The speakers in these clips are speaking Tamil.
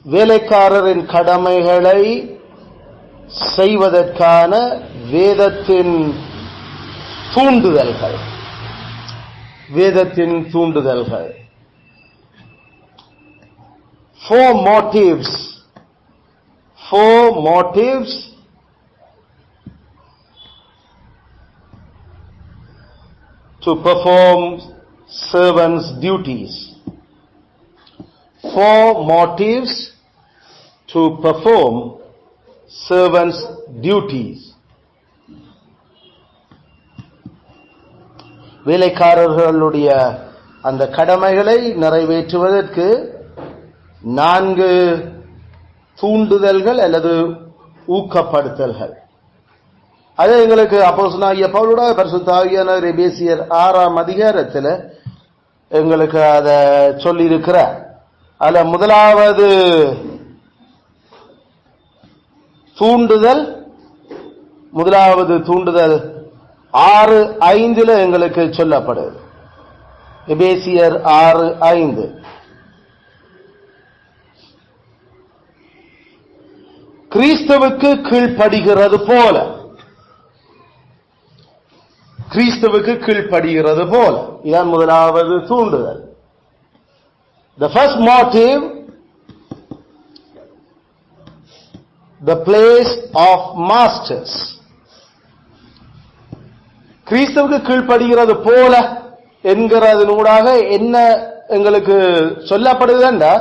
வேலைக்காரரின் கடமைகளை செய்வதற்கான வேதத்தின் தூண்டுதல்கள். Four motives to perform servants' duties. 4 motives to perform servants' duties. வேலைக்காரர்களுடைய அந்த கடமைகளை நிறைவேற்றுவதற்கு 4 தூண்டுதல்கள் அல்லது ஊக்கப்படுத்தல்கள். அது எங்களுக்கு அப்போஸ்தலனாகிய பவுலுடைய பரிசுத்த ஆவியானவர் எபேசியர் 6ஆம் அதிகாரத்தில் எங்களுக்கு அதை சொல்லி இருக்கிறார். அதுல முதலாவது தூண்டுதல் 6:5 எங்களுக்கு சொல்லப்படுது. எபேசியர் 6:5. கிறிஸ்துவுக்கு கீழ்ப்படுகிறது போல இதான் முதலாவது தூண்டுதல். The first motive, the place of masters. கிறிஸ்துவுக்கு கீழ்ப்படுகிறது போல என்கிறதனூடாக என்ன எங்களுக்கு சொல்லப்படுதுன்னா,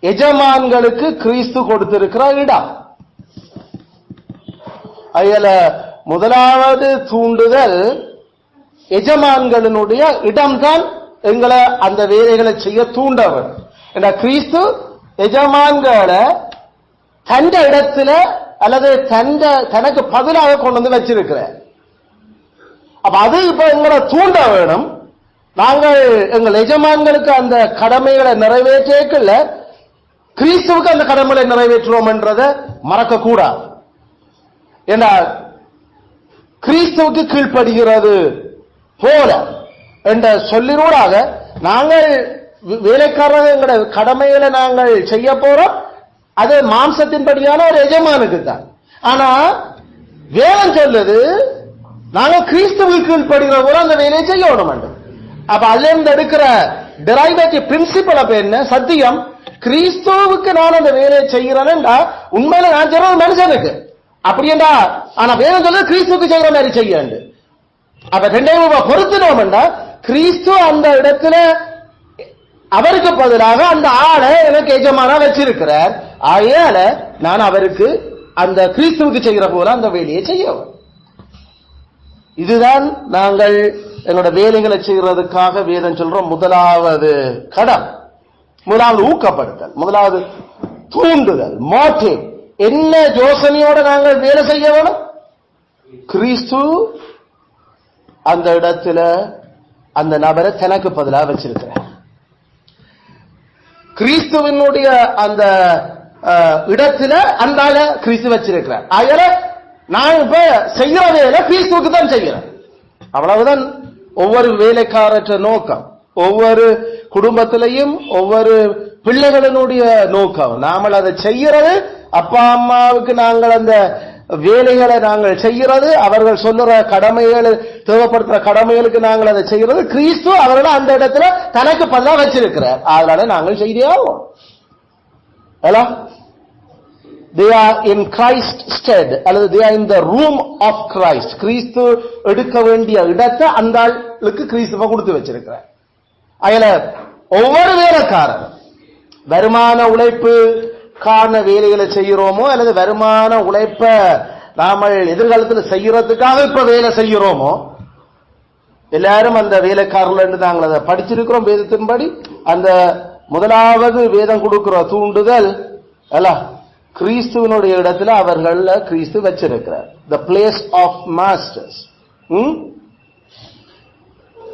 எஜமான்களுக்கு கிறிஸ்து கொடுத்திருக்கிற இடம். அதுல முதலாவது தூண்டுதல் எஜமான்களினுடைய இடம்தான் எங்களை அந்த வேலைகளை செய்ய தூண்டவர். கிறிஸ்து எஜமான்களை தந்த இடத்துல அல்லது தனக்கு பதிலாக கொண்டு வந்து வச்சிருக்கிறார். அப்ப அது இப்ப எங்களை தூண்ட வேணும். நாங்கள் எங்கள் எஜமான்களுக்கு அந்த கடமைகளை நிறைவேற்றல, கிறிஸ்துவுக்கு அந்த கடமைகளை நிறைவேற்றுவோம் என்றதை மறக்க கூடாது. ஏன்னா கிறிஸ்துவுக்கு கீழ்ப்படுகிறது போல என்ற சொல்லினூடாக நாங்கள் வேலைக்காரர்கள் எங்களுடைய கடமைகளை நாங்கள் செய்ய போறோம். அது மாம்சத்தின்படியான ஒரு எஜமானுக்கு தான். ஆனா வேதம் சொல்லுது நாங்கள் கிறிஸ்துவுக்கு கீழ்ப்படுகிற போல அந்த வேலையை செய்யணும். அப்ப அதுல இருந்து எடுக்கிற டெரைவேட்டிவ் பிரின்சிபல் அப்ப என்ன? சத்தியம். கிறிஸ்துவுக்கு நான் அந்த வேலையை செய்கிறேன்டா உண்மையில நான் சொல்றது மனுஷனுக்கு அப்படியேண்டா. ஆனா வேதம் சொல்றது கிறிஸ்துவுக்கு செய்கிற மாதிரி செய்ய. அப்ப ரெண்டையும் பொருத்தினோம்டா கிறிஸ்து அந்த இடத்துல அவருக்கு பதிலாக அந்த ஆளை எனக்கு எஜமானா வச்சிருக்கிறார். ஆகையால நான் அவருக்கு அந்த கிறிஸ்துவுக்கு செய்கிற போல அந்த வேலையை செய்யவும். இதுதான் நாங்கள் எங்களோட வேலைகளை செய்யறதுக்காக வேதம் சொல்றோம். முதலாவது கடம், முதலாவது ஊக்கப்படுத்தல், முதலாவது தூண்டுதல், மோட்டிவ். என்ன யோசனையோட நாங்கள் வேலை செய்ய வேணும்? கிறிஸ்து அந்த இடத்துல அந்த நபரை தனக்கு பதிலாக வச்சிருக்கிறார். கிறிஸ்துவனுடைய அந்த இடத்துல அந்த ஆளை கிறிஸ்து வச்சிருக்கிறார். ஆகல நான் இப்ப செய்யற வேலை கிறிஸ்துவுக்கு தான் செய்கிறேன். அவ்வளவுதான் ஒவ்வொரு வேலைக்காரற்ற நோக்கம், ஒவ்வொரு குடும்பத்திலையும் ஒவ்வொரு பிள்ளைகளினுடைய நோக்கம். நாமல் அதை செய்யறது அப்பா அம்மாவுக்கு நாங்கள் அந்த வேலைகளை நாங்கள் செய்கிறது, அவர்கள் சொல்லுற கடமைகள் தேவைப்படுத்துற கடமைகளுக்கு நாங்கள் அதை செய்கிறது. கிறிஸ்து அவர்களை அந்த இடத்துல தனக்கு பதிலா வச்சிருக்கிறார். அதனால நாங்கள் செய்தே ஆகும். they are in Christ stead அல்லது they are in the room of Christ. கிறிஸ்து எடுக்க வேண்டிய இடத்தை அந்த ஆளுக்கு கிறிஸ்துவ கொடுத்து வச்சிருக்கிறார். அதுல ஒவ்வொரு வேலைக்காரர் வருமான உழைப்பு காரண வேலைகளை செய்கிறோமோ அல்லது வருமான உழைப்ப நாம எதிர்காலத்தில் செய்யறதுக்காக இப்ப வேலை செய்கிறோமோ, எல்லாரும் அந்த வேலைக்காரர்கள் நாங்கள் அதை படிச்சிருக்கிறோம். வேதத்தின்படி அந்த முதலாவது வேதம் கொடுக்கிற தூண்டுதல் அல்ல, கிறிஸ்துவனுடைய இடத்துல அவர்கள் கிறிஸ்து வச்சிருக்கிறார். the place of masters.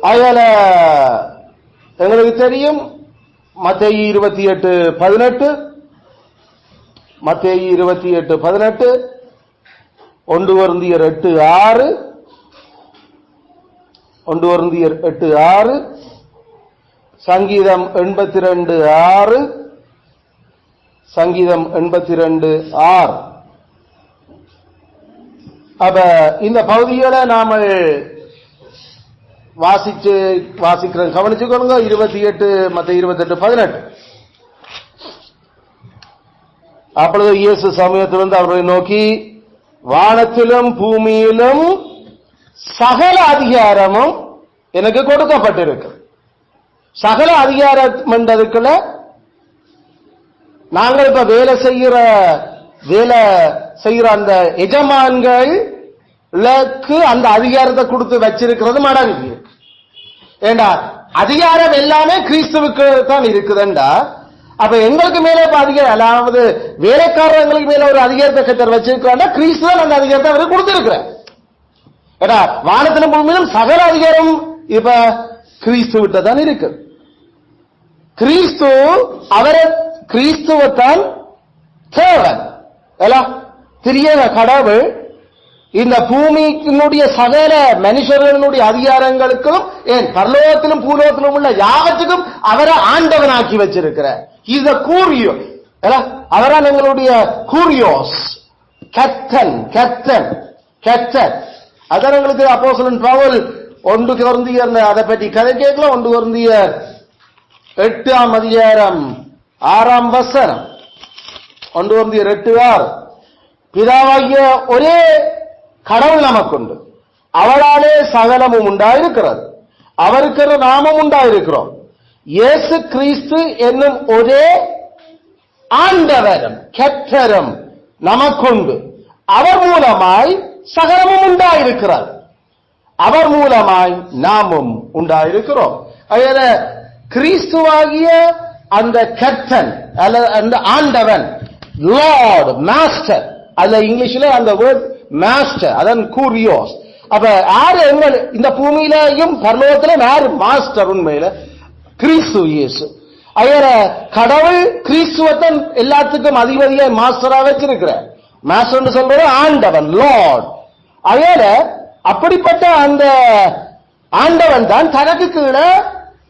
அதனால எங்களுக்கு தெரியும் மத்தேயு 28:18, மத்தேயு 28:18, 1 கொரிந்தியர் 8:6, 1 கொரிந்தியர் 8:6, சங்கீதம் 82:6, சங்கீதம் 82:6. அப்ப இந்த பகுதியோட நாம வாசிக்கிறோம், கவனிச்சுக்கோங்க. 28 மத்த 28:18. அப்பொழுது இயேசு சமயத்திலிருந்து அவர்களை நோக்கி, வானத்திலும் பூமியிலும் சகல அதிகாரமும் எனக்கு கொடுக்கப்பட்டிருக்கு. சகல அதிகாரம் என்றதுக்குள்ள நாங்கள் இப்ப வேலை செய்யற அந்த எஜமான்களுக்கு அந்த அதிகாரத்தை கொடுத்து வச்சிருக்கிறது மடங்கு. ஏண்டா அதிகாரம் எல்லாமே கிறிஸ்துவுக்கு தான் இருக்குதுண்டா, அப்ப எங்களுக்கு மேல இப்ப அதிகாரம், அதாவது வேலைக்காரங்களுக்கு மேல ஒரு அதிகாரத்தை கத்தர் வச்சிருக்கிறாண்டா கிறிஸ்து தான் அந்த அதிகாரத்தை அவருக்கு கொடுத்திருக்கிறார். ஏடா வானத்திலும் பூமியிலும் சகல அதிகாரம் இப்ப கிறிஸ்து விட்ட தான் இருக்கு. கிறிஸ்துவத்தான் தேவன் திரியக கடவுள் இந்த பூமியினுடைய சகல மனுஷர்களுடைய அதிகாரங்களுக்கும், ஏன் பரலோகத்திலும் பூலோகத்திலும் உள்ள யாவற்றுக்கும் அவரை ஆண்டவனாக்கி வச்சிருக்கிறார். இத கூரியோ அவரால் எங்களுடைய கூரியோஸ் கேப்டன். அதான் எங்களுக்கு அப்போஸ்தலன் பவுல் 1 கொரிந்தியர் அதை பற்றி கதை கேட்கல. 1 கொரிந்தியர் 8:6. 1 கொரிந்தியர் 8:6. பிதாவாகிய ஒரே கடவுள் நமக்குண்டு, அவளாலே சகலமும் உண்டாயிருக்கிறது, அவருக்கு நாமும் உண்டாயிருக்கிறோம், இயேசு கிறிஸ்து என்னும் ஒரே ஆண்டவரும் கர்த்தரும் நமக்குண்டு, அவர் மூலமாய் சகலமும் உண்டாயிருக்கிறது, அவர் மூலமாய் நாமும் உண்டாயிருக்கிறோம். அதனால கிறிஸ்துவாகிய அந்த கர்த்தன் அல்லது அந்த ஆண்டவன், லார்ட், மாஸ்டர், அதுல இங்கிலீஷ்ல அந்த வேர்ட் மாஸ்டர், அதான் கூரியோஸ். அப்ப யாரு இந்த பூமியிலையும் பரலோகத்திலும் யாரு மாஸ்டர்? உண்மையில கிறிஸ்து இயேசு. அதனால கடவுள் கிறிஸ்துவத்தன் எல்லாத்துக்கும் அதிபதியா மாஸ்டரா வச்சிருக்கிறார். மாஸ்டர் சொல்றது ஆண்டவன், லார்ட். அதனால அப்படிப்பட்ட அந்த ஆண்டவன் தான் தனக்கு கீழே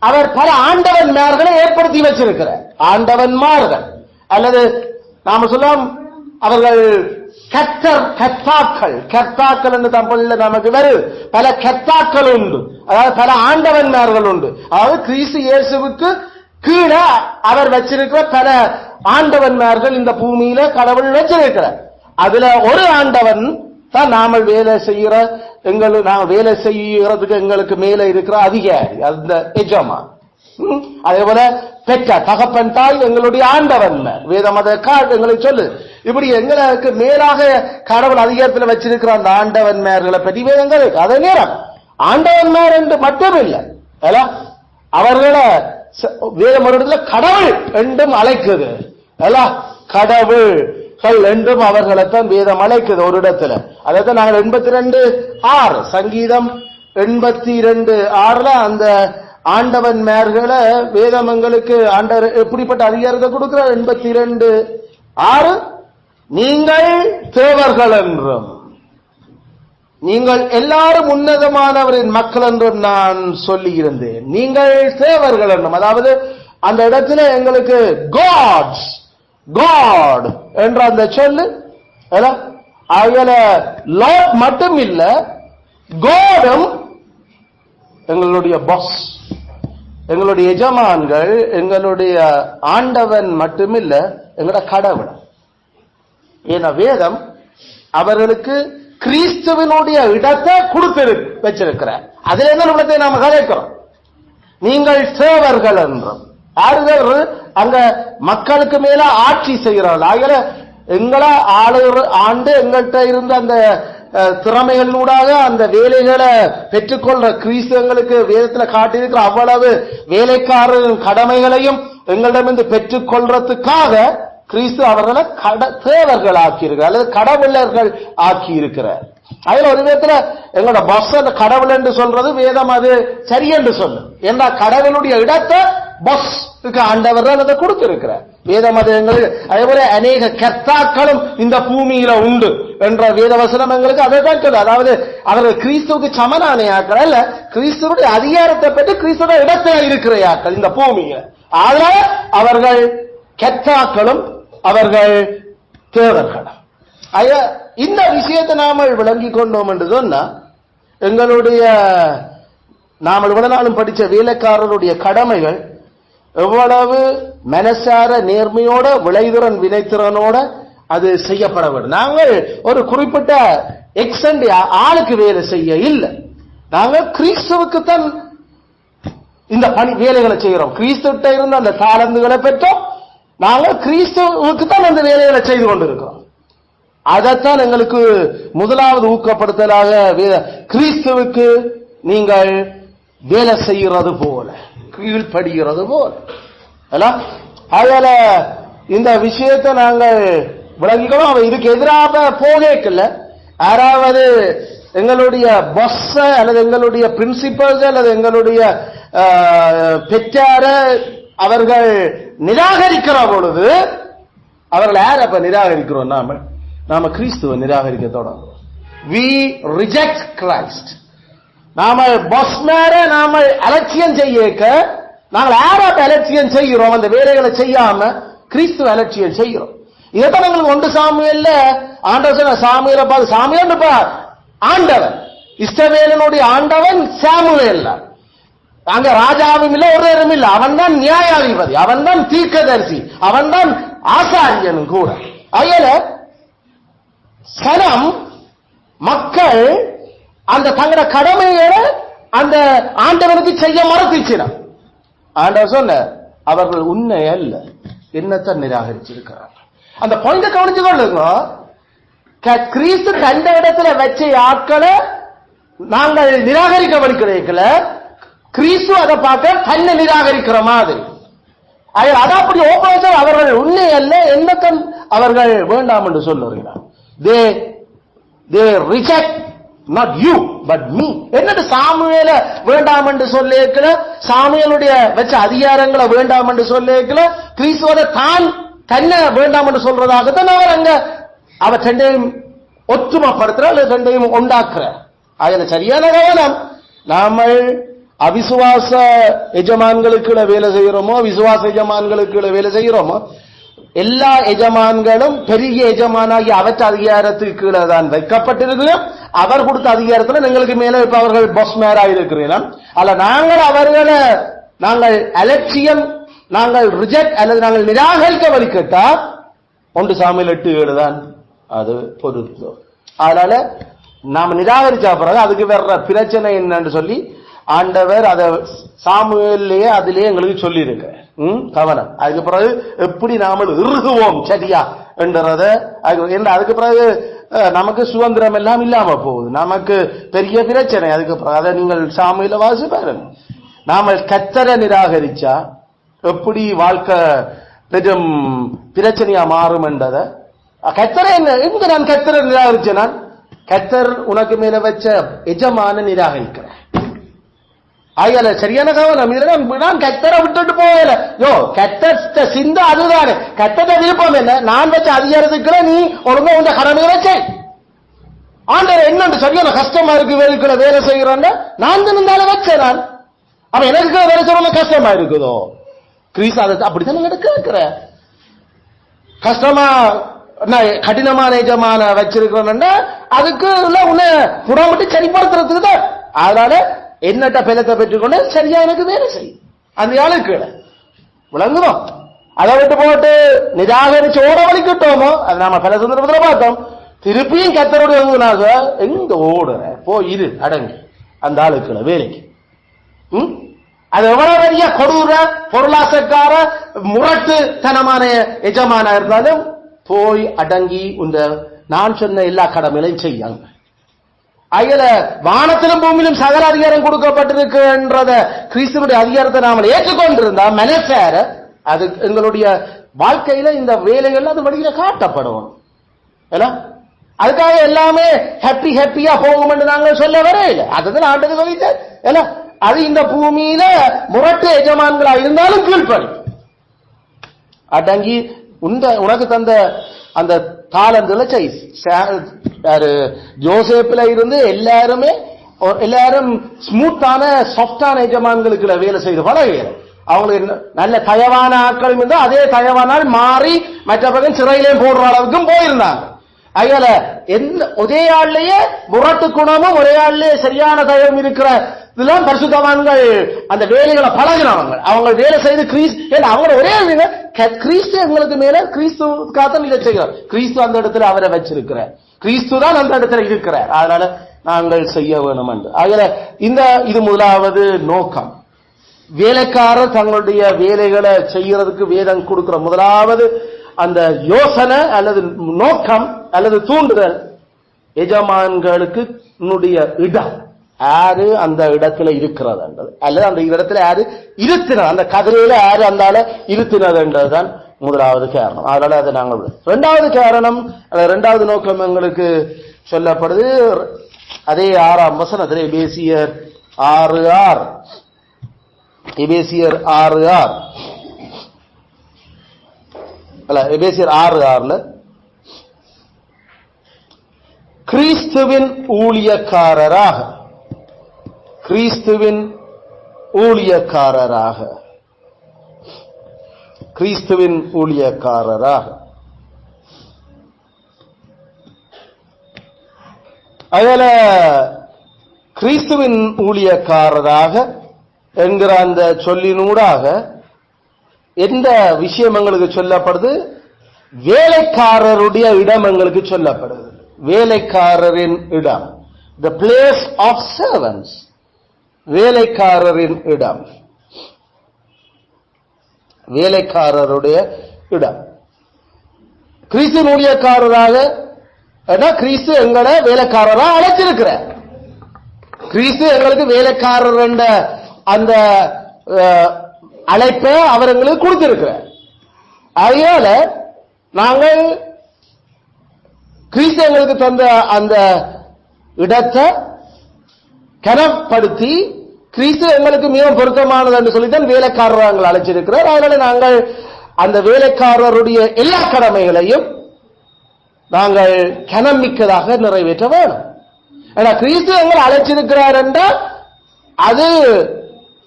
அவர் பல ஆண்டவன்மார்களை ஏற்படுத்தி வச்சிருக்கிறார். ஆண்டவன்மார்கள் அல்லது நாம சொல்லலாம் அவர்கள் கர்த்தாக்கள் என்று தமிழ்ல நமக்கு வருது. பல கர்த்தாக்கள் உண்டு, அதாவது பல ஆண்டவன்மார்கள் உண்டு. அதாவது கிறிஸ்து இயேசுவுக்கு கீழே அவர் வச்சிருக்கிற பல ஆண்டவன்மார்கள் இந்த பூமியில கடவுள் வச்சிருக்கிறார். அதுல ஒரு ஆண்டவன் தான் நாம வேலை செய்யறதுக்கு எங்களுக்கு மேல இருக்கிற அதிகாரி, அந்த எஜமான். அதே போல பெற்ற தகப்பன் தாய் எங்களுடைய ஆண்டவன், வேதமத எங்களுக்கு சொல்லு. இப்படி எங்களுக்கு மேலாக கடவுள் அதிகாரத்தில் வச்சிருக்கிற அந்த ஆண்டவன்மார்களை பற்றி வேதங்கள். அதே நேரம் ஆண்டவன்மார் என்று மட்டும் இல்லை, அவர்களை வேதம் ஒரு இடத்துல கடவுள் என்றும் அழைக்குது. கடவுள்கள் என்றும் அவர்களைத்தான் வேதம் அழைக்குது ஒரு இடத்துல. அதைத்தான் நாங்கள் 82:6 சங்கீதம் 82:6 அந்த ஆண்டவன்மார்களை வேதமங்களுக்கு ஆண்டவர் எப்படிப்பட்ட அதிகாரத்தை கொடுக்கிறார்? 82:6 நீங்கள் தேவர்கள் என்றும் நீங்கள் எல்லாரும் உன்னதமானவரின் மக்கள் என்றும் நான் சொல்லி இருந்தேன். நீங்கள் தேவர்கள் என்றும், அதாவது அந்த இடத்துல எங்களுக்கு காட் என்ற அந்த சொல்லு லார்ட் மட்டும் இல்ல, காடும் எங்களுடைய பாஸ், எங்களுடைய எஜமான்கள், எங்களுடைய ஆண்டவன் மட்டுமில்ல, எங்களோட கடவுள். ஏன்னா வேதம் அவர்களுக்கு கிறிஸ்துவனுடைய இடத்தை கொடுத்து வச்சிருக்கிறார். அதுல என்ன இடத்தை நாம கலைக்கிறோம்? நீங்கள் சேவர்கள் என்றும் ஆறுகள் அங்க மக்களுக்கு மேல ஆட்சி செய்கிறார்கள். ஆகிற எங்களை ஆண்டு எங்கள்கிட்ட இருந்த அந்த திறமைகளூடாக அந்த வேலைகளை பெற்றுக்கொள்ற கிறிஸ்து எங்களுக்கு வேதத்துல காட்டியிருக்கிற அவ்வளவு வேலைக்காரர் கடமைகளையும் எங்களிடமிருந்து பெற்றுக்கொள்றதுக்காக கிறிஸ்து அவர்களை தேவர்கள் ஆக்கியிருக்கிறார் அல்லது கடவுளர்கள் ஆக்கி இருக்கிறார். அதுல ஒரு விதத்துல எங்களோட பஸ் கடவுள் என்று சொல்றது வேதம் அது சரி என்று சொல்லு. ஏன்னா கடவுளுடைய இடத்தை பஸ் ஆண்டவர் தான் அதை கொடுத்திருக்கிறார். வேதம் அது எங்களுக்கு அதே போல அநேக கர்த்தாக்களும் இந்த பூமியில உண்டு என்ற வேத வசனம் எங்களுக்கு அதை தான் சொல்லு. அதாவது அவர்கள் கிறிஸ்துவுக்கு சமனான ஆக்கள் அல்ல, கிறிஸ்துவனுடைய அதிகாரத்தை பெற்று கிறிஸ்துவ இடத்துல இருக்கிற ஆக்கள் இந்த பூமியில. அதனால அவர்கள் கர்த்தாக்களும் அவர்கள் தேவர்கள். இந்த விஷயத்தை நாம விளங்கிக் கொண்டோம் என்று சொன்னா எங்களுடைய நாம் இவ்வளவு நாளும் படிச்ச வேலைக்காரருடைய கடமைகள் எவ்வளவு மனசார நேர்மையோட விளைதிறன் வினைத்திறனோட அது செய்யப்பட வேண்டும். நாங்கள் ஒரு குறிப்பிட்ட எக்ஸ்டெண்ட் ஆளுக்கு வேலை செய்ய இல்லை. நாங்கள் கிறிஸ்துவுக்குத்தான் இந்த பணி வேலைகளை செய்கிறோம். கிறிஸ்துவிட்ட இருந்த அந்த தாளந்துகளை பெற்றோம். நாங்கள் கிறிஸ்துவுக்கு தான் அந்த வேலைகளை செய்து கொண்டிருக்கிறோம். அதைத்தான் எங்களுக்கு முதலாவது ஊக்கப்படுத்தலாக கிறிஸ்துவுக்கு நீங்கள் வேலை செய்கிறது போல, கீழ்படுகிறது போல. அதனால இந்த விஷயத்தை நாங்கள் விளங்கிக்கணும். அவ இதுக்கு எதிராக போகல. யாராவது எங்களுடைய பஸ் அல்லது எங்களுடைய பிரின்சிபல்ஸ் அல்லது எங்களுடைய பெற்றார அவர்கள் நிராகரிக்கிற பொழுது அவர்கள் யார் அப்ப நிராகரிக்கிறோம்? நாம கிறிஸ்துவை நிராகரிக்க தொடங்கும். we reject Christ. நாம பஸ் மேல நாம அலட்சியம் செய்யக்க நாங்கள் யாராட்ட அலட்சியம் செய்கிறோம்? அந்த வேலைகளை செய்யாம கிறிஸ்துவ அலட்சியம் செய்கிறோம். இதைத்தான் எங்களுக்கு 1 சாமுவேல்ல ஆண்டவர் சாமுவேலை பார்த்து சாமுவேல் ஆண்டவன் இஸ்ரவேலினுடைய ஆண்டவன் சாமுவேல். அங்க ராஜாவும் இல்ல, ஒருவரும் இல்ல. அவன் தான் நியாயாதிபதி, அவன் தான் தீர்க்கதரிசி, அவன் தான் ஆசாரியனும் கூட. அயல சனம் மக்கள் அந்த தங்களோட கடமைகளை அந்த ஆண்டவனுக்கு செய்ய மறுத்துச்சினான். ஆண்டவர் சொன்ன அவர்கள் உண்மை அல்ல, என்னத்தான் நிராகரிச்சிருக்கிறார்கள். அந்த பாயிண்ட கவனிச்சு கொள்ளுங்க. கிறிஸ்து கண்ட இடத்துல வச்ச ஆட்களை நாங்கள் நிராகரிக்க வலிக்கிறீங்கள, கிறிஸ்து அதை பார்க்க தன்னை நிராகரிக்கிற மாதிரி. அதை அப்படி ஓப்பன் அவர்கள் உண்மை அல்ல, என்னத்தான் அவர்கள் வேண்டாம் என்று சொல்லுகிறார். they reject not you but me. என்னது சாமுவேல வேண்டாம் என்று சொல்லியிருக்கல, சாமுவேலுடைய வச்ச அதிகாரங்களை வேண்டாம் என்று சொல்லியிருக்கல, கிறிஸ்துவ தான் தன்னை வேண்டாம் என்று சொல்றதாகத்தான் அவர் அங்க அவர் ரெண்டையும் ஒற்றுமைப்படுத்துற அல்லது ரெண்டையும் உண்டாக்குற. அதுல சரியான கவனம். நாம அவிசுவாச எஜமான்களுக்கு வேலை செய்கிறோமோ, விசுவாச எஜமான்களுக்கு வேலை செய்கிறோமோ, எல்லா எஜமான்களும் பெரிய எஜமானாகி அவற்ற அதிகாரத்துக்கு கீழே தான் வைக்கப்பட்டிருக்கிறோம். அவர் கொடுத்த அதிகாரத்தில் எங்களுக்கு மேல இப்ப அவர்கள் பஸ் மேரா இருக்கிறோம். அல்ல நாங்கள் அவர்களை நாங்கள் அலட்சியம், நாங்கள் ரிஜெக்ட் அல்லது நாங்கள் நிராகரிக்க வலிக்கட்டா 1 சாமுவேல் 8:7 தான் அது பொருத்தம். அதனால நாம நிராகரிச்ச பிறகு அதுக்கு வேற பிரச்சனை என்னன்னு சொல்லி ஆண்டவர் அதை சாமுவேல்லையே அதிலேயே எங்களுக்கு சொல்லி இருக்க கவனம். அதுக்கு பிறகு எப்படி நாம இறுகுவோம் சரியா என்றத அதுக்கு பிறகு நமக்கு சுதந்திரம் எல்லாம் இல்லாம போகுது, நமக்கு பெரிய பிரச்சனை. அதுக்கு பிறகு அதை நீங்கள் சாமுவேல வாசி பாருங்க. நாம கர்த்தரை நிராகரிச்சா எப்படி வாழ்க்கை பெரும் பிரச்சனையா மாறும் என்றத கர்த்தரை எங்க நான் கர்த்தரை நிராகரிச்சேன்? நான் கர்த்தர் உனக்கு மேல வச்ச எஜமான நிராகரிக்கிறேன். ஆகல சரியான கவனம். நான் கர்த்தரை விட்டுட்டு போகல. யோ கர்த்தர் சிந்த அதுதானே கர்த்தர விருப்பம் என்ன? நான் வச்ச அதிகாரத்துக்குள்ள நீ ஒழுங்கா உங்க கடமையை செய். ஆண்டவர் என்னன்னு சரியான கஷ்டமா இருக்கு வேலைக்குள்ள வேலை செய்யறோம், நான் தான் இருந்தாலும் வச்சேன். நான் அவன் எனக்கு வேலை செய்யற கஷ்டமா இருக்குதோ? கிறிஸ்து அதை அப்படித்தான் எடுக்கிற கஷ்டமா கடினமான எஜமான வச்சிருக்கிறோம், அதுக்கு உன்னை புறம்பட்டு சரிப்படுத்துறதுக்கு தான். அதனால என்னட்ட பலத்தை பெற்றுக்கொண்டு சரியா எனக்கு வேலை செய்யும் அந்த ஆளுக்கு விளங்குவோம். அதை விட்டு போட்டு நிராகரிச்சு ஓட வலிக்கிட்டோமோ, அது நாம பல சந்தர்ப்பத்துல பார்த்தோம். திருப்பியும் கர்த்தரோடு எங்க ஓடுற இரு அடங்கு அந்த ஆளுக்குள்ள வேலைக்கு. அது எவ்வளவு பெரிய கொடூர பொருளாசக்கார முரட்டுத்தனமான எஜமான இருந்தாலும் போய் அடங்கி உண்ட நான் சொன்ன எல்லா கடமைகளையும் செய்யாங்க. அயல வானத்திலும் பூமியிலும் சகல அதிகாரம் கொடுக்கப்பட்டிருக்கின்றத கிறிஸ்துவனுடைய அதிகாரத்தை நாம ஏற்றுக்கொண்டிருந்தா மனசார அது எங்களுடைய வாழ்க்கையில இந்த வேலைகள் அது வழியில காட்டப்படும். அதுக்காக எல்லாமே ஹாப்பியா போகும் என்று நாங்கள் சொல்ல வரையில அதுதான் ஆண்டுக்கு சொல்லிட்டு அது இந்த பூமியில முரட்டு எஜமான்களா இருந்தாலும் கீழ்ப்படி அடங்கி உனக்கு தந்த அந்த தாளந்துல ஜோசேப்ல இருந்து எல்லாரும் ஸ்மூத்தான சாஃப்டான எஜமான்களுக்கு வேலை செய்து பழக அவங்களுக்கு நல்ல தயவான ஆட்களும் இருந்தா அதே தயவானால் மாறி மற்ற பக்கம் சிறையிலையும் போடுற அளவுக்கும் போயிருந்தாங்க. அதனால ஒரே ஆள்லயே முரட்டு குணமும் ஒரே ஆள்லயே சரியான தயவும் இருக்கிற இதெல்லாம் பரிசுத்தவான்கள் அந்த வேலைகளை பழகினவங்க. அவங்க வேலை செய்து அவங்க ஒரே கிறிஸ்து எங்களுக்கு மேல கிறிஸ்துக்காக இதை செய்கிறார். கிறிஸ்து அந்த இடத்துல அவரை வச்சிருக்கிறார். கிறிஸ்து தான் அந்த இடத்துல இருக்கிறார். அதனால நாங்கள் செய்ய வேணும் என்று. அதனால இது முதலாவது நோக்கம். வேலைக்காரர் தங்களுடைய வேலைகளை செய்யறதுக்கு வேதம் கொடுக்கிற முதலாவது அந்த யோசனை அல்லது நோக்கம் அல்லது தூண்டுதல், எஜமான்களுக்கு இடம் யாரு அந்த இடத்துல இருக்கிறது என்றது, அல்லது அந்த இடத்துல யாரு இருத்தினது, அந்த கதிரையில யாரு அந்த இருத்தினது என்றதுதான் முதலாவது காரணம். அதனால அதை நாங்கள் இரண்டாவது காரணம், இரண்டாவது நோக்கம் எங்களுக்கு சொல்லப்படுது. அதே 6ஆம் வசனத்தில் எபேசியர் 6:6 எபேசியர் 6:6 அல்ல எபேசியர் 6:6 கிறிஸ்துவின் ஊழியக்காரராக கிறிஸ்துவின் ஊழியக்காரராக கிறிஸ்துவின் ஊழியக்காரராக அதனால கிறிஸ்துவின் ஊழியக்காரராக என்கிற அந்த சொல்லினூடாக எந்த விஷயம் எங்களுக்கு சொல்லப்படுது? வேலைக்காரருடைய இடம் எங்களுக்கு சொல்லப்படுது. வேலைக்காரரின் இடம், the place of servants, வேலைக்காரரின் இடம், வேலைக்காரருடைய இடம். கிறிஸ்துவின் ஊழியக்காரராக கிறிஸ்து எங்களை வேலைக்காரரா அழைச்சிருக்கிறார். கிறிஸ்து எங்களுக்கு வேலைக்காரர் என்ற அந்த அழைப்பை அவர் எங்களுக்கு கொடுத்திருக்கிறார். அதனால நாங்கள் கிறிஸ்து எங்களுக்கு தந்த அந்த இடத்தை கனப்படுத்தி கிறிஸ்து எங்களுக்கு மிகவும் பொருத்தமானது என்று சொல்லித்தான் வேலைக்காரர் நாங்கள் அழைச்சிருக்கிறார். அதனால நாங்கள் அந்த வேலைக்காரருடைய எல்லா கடமைகளையும் நாங்கள் கனமிக்கதாக நிறைவேற்ற வேணும். ஏன்னா கிறிஸ்து எங்களை அழைச்சிருக்கிறார் என்றால் அது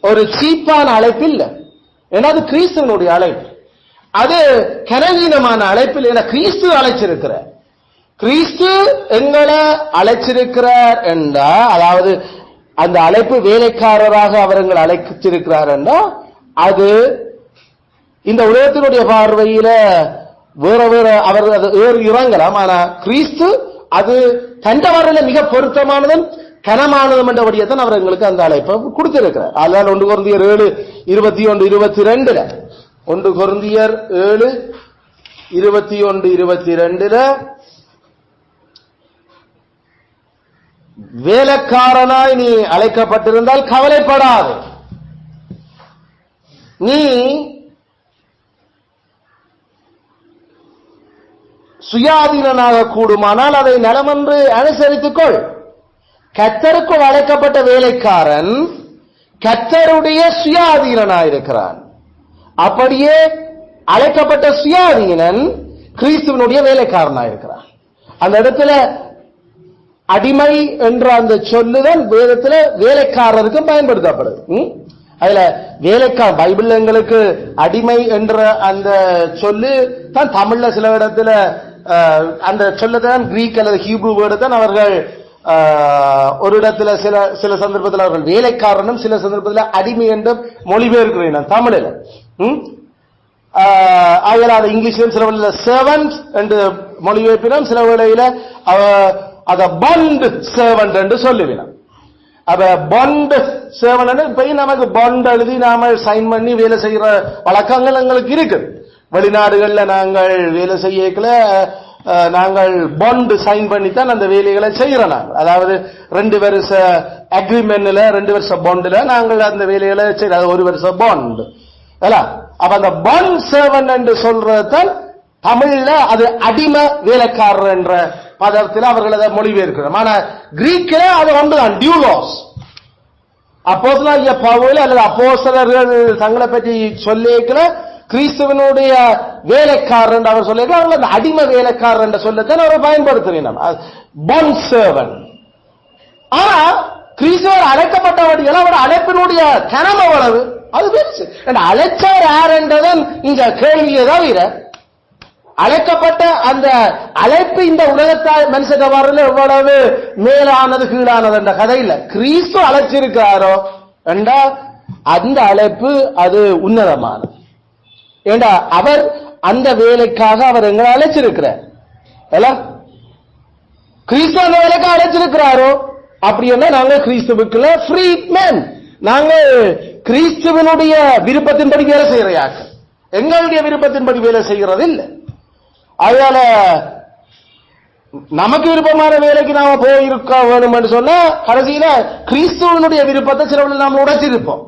ஒரு சீப்பான அழைப்பு இல்லை. ஏன்னா அது கிறிஸ்துவனுடைய அழைப்பு, அது கனவீனமான அழைப்பு இல்லை. ஏன்னா கிறிஸ்து அழைச்சிருக்கிறார். கிறிஸ்து எங்களை அழைச்சிருக்கிறார் என்றா, அதாவது அந்த அழைப்பு வேலைக்காரராக அவர் எங்களை அழைச்சிருக்கிறார் என்றா, அது இந்த உலகத்தினுடைய பார்வையில வேற வேற அவர் அது இறங்கலாம். ஆனா கிறிஸ்து அது தண்டவரில் மிக பொருத்தமானதும் கனமானதும் என்றபடியத்தான் அவர் எங்களுக்கு அந்த அழைப்பை கொடுத்திருக்கிறார். அதனால 1 கொரிந்தியர் 7:21-22 1 கொரிந்தியர் 7:21-22 வேலைக்காரனாய் நீ அழைக்கப்பட்டிருந்தால் கவலைப்படாது. நீ சுயாதீனனாக கூடுமானால் அதை நலமென்று அனுசரித்துக் கொள். கர்த்தருக்குள் அழைக்கப்பட்ட வேலைக்காரன் கர்த்தருடைய சுயாதீனனாயிருக்கிறான். அப்படியே அழைக்கப்பட்ட சுயாதீனன் கிறிஸ்துவனுடைய வேலைக்காரனாயிருக்கிறான். அந்த இடத்துல அடிமை என்ற அந்த சொல்லுதான் வேதத்துல வேலைக்காரருக்கும் பயன்படுத்தப்படுது. அதுல வேலைக்காரர் பைபிள் எங்களுக்கு அடிமை என்ற அந்த சொல்லு தான் தமிழ்ல சில இடத்துல அந்த சொல்லத்தான் கிரீக் அல்லது ஹீப்ரு வேர்டு தான் அவர்கள் ஒரு இடத்துல சில சந்தர்ப்பத்தில் அவர்கள் வேலைக்காரனும் சில சந்தர்ப்பத்தில் அடிமை என்று மொழிபெயர்க்கிறேன் தமிழில். அதை இங்கிலீஷ்ல சில வேளையில சர்வன்ட் என்று மொழிபெயர்ப்பினோம், சில வேளையில அத பாண்ட் சர்வன்ட் என்று சொல்லுவினோம். அப்ப பாண்ட் சர்வன்ட் இப்ப நமக்கு பாண்ட் எழுதி நாம சைன் பண்ணி வேலை செய்யற வழக்கங்கள் எங்களுக்கு இருக்கு. வெளிநாடுகள்ல நாங்கள் வேலை செய்யல நாங்கள் பாண்ட் சைன் பண்ணித்தான் அந்த வேலைகளை செய்யறோம். நாங்கள் அதாவது 2 வருஷ அக்ரிமெண்ட்ல 2 வருஷ பாண்ட்ல நாங்கள் அந்த வேலைகளை செய்யறோம். அது 1 வருஷ பாண்ட். அப்ப அந்த பாண்ட் சர்வன்ட் என்று சொல்றதுதான் தமிழ்ல அது அடிமை வேலைக்காரர் என்ற பதத்தில் அவர்கள் அதை மொழிபெயர்க்கிறோம். ஆனா கிரீக்கில அது ஒன்றுதான், டியூலோஸ். அப்போஸ்தலனாகிய பவுல் அல்லது அப்போஸ்தலர்கள் தங்களை பற்றி சொல்லிக்கல கிறிஸ்துவனுடைய வேலைக்காரர் என்று அவர் சொல்லியிருக்க, அவர்கள் அந்த அடிமை வேலைக்காரர் என்ற சொல்லத்தான் அவரை பயன்படுத்துகிறோம், பாண்ட் சர்வன்ட். ஆனா கிறிஸ்துவர் அழைக்கப்பட்டவர்கள் அவர் அழைப்பினுடைய கனம் எவ்வளவு, அது பெருசு. அழைச்சவர் யார் என்றதான் இங்க கேள்வியை தவிர அழைக்கப்பட்ட அந்த அழைப்பு இந்த உலகத்தால் மனுஷன் வரல எவ்வளவு மேலானது கீழானது என்ற கதை இல்ல. கிறிஸ்து அழைச்சிருக்கிறாரோ என்றா அந்த அழைப்பு அது உன்னதமானது. ஏண்டா அவர் அந்த வேலைக்காக அவர் எங்களை அழைச்சிருக்கிறார். கிறிஸ்து அந்த வேலைக்காக அழைச்சிருக்கிறாரோ அப்படி என்ன நாங்க கிறிஸ்துவுக்குள்ள ஃப்ரீ மேன். நாங்க கிறிஸ்துவனுடைய விருப்பத்தின்படி வேலை செய்யறையாக எங்களுடைய விருப்பத்தின்படி வேலை செய்கிறது இல்லை. அதனால நமக்கு விருப்பமான வேலைக்கு நாம போயிருக்க வேணும் என்று சொன்னா கடைசியில கிறிஸ்துவனுடைய விருப்பத்தை சிலவர்கள் நாம் உடைச்சிருப்போம்.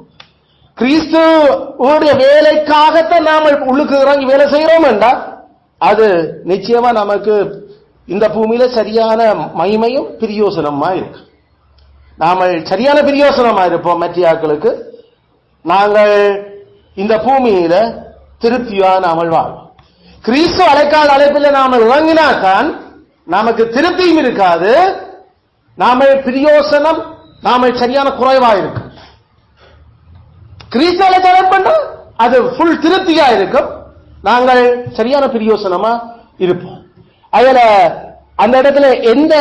கிறிஸ்துவனுடைய வேலைக்காகத்தான் நாம உள்ளுக்கு இறங்கி வேலை செய்யறோம் என்றா அது நிச்சயமா நமக்கு இந்த பூமியில சரியான மகிமையும் பிரியோசனமா இருக்கு. நாம சரியான பிரியோசனமா இருப்போம் மற்றையாக்களுக்கு. நாங்கள் இந்த பூமியில திருப்தியா நாமல் வாழ்வோம். கிறிஸ்து அழைக்காத அழைப்பில் நாம இறங்கினாத்தான் நமக்கு திருப்தியும் இருக்காது, நாம பிரியோசனம் நாம சரியான குறைவா இருக்கு. கிறிஸ்து அழைக்காத பண்ணா அது ஃபுல் திருப்தியா இருக்கும், நாங்கள் சரியான பிரியோசனமா இருப்போம். அதுல அந்த இடத்துல எந்த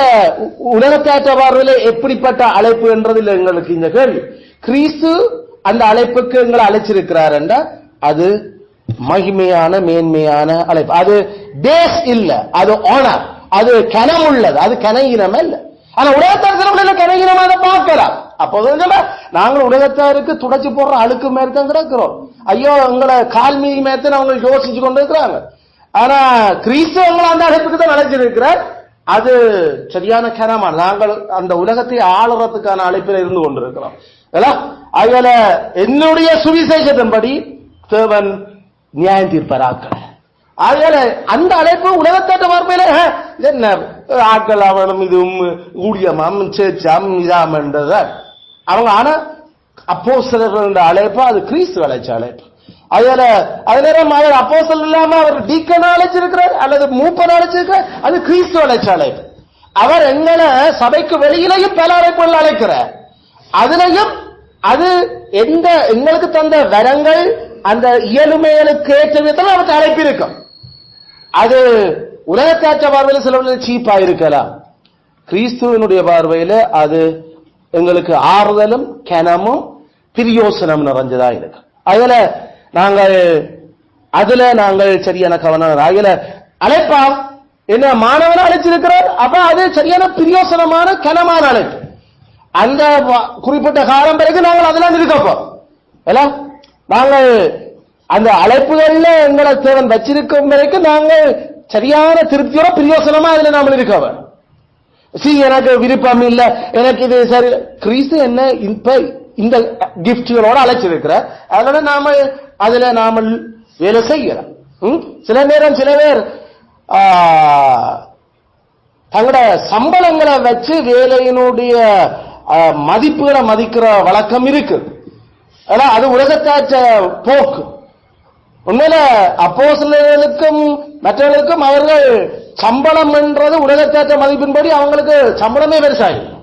உலகத்தாற்ற பார்வையில எப்படிப்பட்ட அழைப்பு என்றதில் எங்களுக்கு இந்த கேள்வி. கிறிஸ்து அந்த அழைப்புக்கு எங்களை அழைச்சிருக்கிறார் என்றால் அது மகிமையான மேன்மையான அழைப்பு. அது பேஸ் இல்ல, அது ஆனர், அது கனம் உள்ளது, அது கனகினம் அல்ல. ஆனா உலகத்தார் கனகினம் அதை பார்க்கலாம். அப்போது நாங்கள் உலகத்தாருக்கு துடைச்சு போடுற அழுக்கு மேற்தான் கிடக்கிறோம். ஐயோ எங்களை கால் மீதி மேத்தன்னு அவங்க யோசிச்சு கொண்டு இருக்கிறாங்க. ஆனா கிறிஸ்து எங்களை அந்த அழைப்புக்கு தான் அழைச்சிருக்கிறார். அது சரியான கனமா நாங்கள் அந்த உலகத்தை ஆளுறதுக்கான அழைப்பில் இருந்து கொண்டிருக்கிறோம். அதுல என்னுடைய சுவிசேஷத்தின்படி தேவன் நியாயம் தீர்ப்பாராக்கள். ஆகையால அந்த அழைப்பு உலகத்தாட்ட பார்வையில என்ன ஆக்கள் அவனும் இதுவும் ஊழியமாம் சேச்சாம் இதாம் என்றத அவங்க. ஆனா அப்போஸ்தலர்கள் அழைப்பு அது கிறிஸ்து அழைச்ச அழைப்பு. அதுல அது நேரம் அவர் அப்போஸ்தலர் இல்லாம அவர் டீக்கன் அழைச்சிருக்கிறார் அல்லது மூப்பர் அழைச்சிருக்கிறார், அது கிறிஸ்து அழைச்ச அழைப்பு. அவர் எங்களை சபைக்கு வெளியிலையும் பல அழைப்புகள் அழைக்கிறார். அதுலயும் அது எந்த எங்களுக்கு தந்த வரங்கள் அந்த இயலுமைகளுக்கு ஏற்ற விதத்தில் அவருக்கு அழைப்பு இருக்கும். அது உலகத்தாற்ற பார்வையில் சில சீப்பா இருக்கலாம், கிறிஸ்துவனுடைய பார்வையில அது எங்களுக்கு ஆறுதலும் கனமும் பிரியோசனம் நிறைஞ்சதா இருக்கு. அதுல நாங்கள் சரியான கவனம். அதுல அழைப்பா என்ன மாணவனை அழைச்சிருக்கிறார், அப்ப அது சரியான பிரியோசனமான கனமான அழைப்பு. அந்த குறிப்பிட்ட காலம் பிறகு நாங்கள் அதெல்லாம் இருக்கப்போம். நாங்கள் அந்த அழைப்புகள்ல எங்களை தேவன் வச்சிருக்கும் வரைக்கும் நாங்கள் சரியான திருப்தியோட பிரியோசனமா அதுல நாம இருக்கவ. எனக்கு விருப்பம் இல்ல, எனக்கு இது சரி. கிறிஸ்து என்ன இப்ப இந்த கிஃப்ட்களோட அழைச்சிருக்கிற, அதோட நாம அதுல நாம வேலை செய்யறோம். சில நேரம் சில பேர் தங்களோட சம்பளங்களை வச்சு வேலையினுடைய மதிப்புகளை மதிக்கிற வழக்கம் இருக்கு. அது உலகத்தாற்ற போக்கு. உண்மையில அப்போஸ்தலர்களுக்கும் மற்றவர்களுக்கும் அவர்கள் சம்பளம் என்றது உலகத்தாற்ற மதிப்பின்படி அவங்களுக்கு சம்பளமே பெருசாகும்.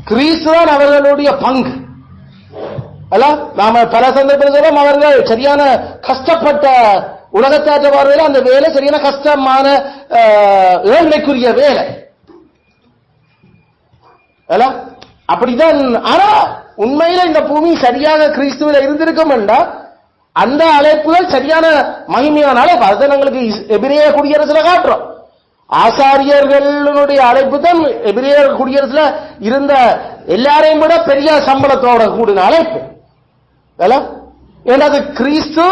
கிறிஸ்து தான் அவர்களுடைய பங்கு. நாம பல சந்தர்ப்பத்திலும் அவர்கள் சரியான கஷ்டப்பட்ட உலகத்தாற்ற பார்வையில் அந்த வேலை சரியான கஷ்டமான ஏழ்மைக்குரிய வேலை. அப்படிதான். ஆனா உண்மையில இந்த பூமி சரியாக கிறிஸ்துவில இருந்திருக்கும் என்றால் அந்த அழைப்புகள் சரியான மகிமையான அழைப்பு. அதுதான் எங்களுக்கு எபிரேய குடியரசுல காட்டுறோம். ஆசாரியர்களுடைய அழைப்பு தான் எபிரேய குடியரசுல இருந்த எல்லாரையும் விட பெரிய சம்பளத்தோட கூடின அழைப்பு. ஏன்னா அது கிறிஸ்து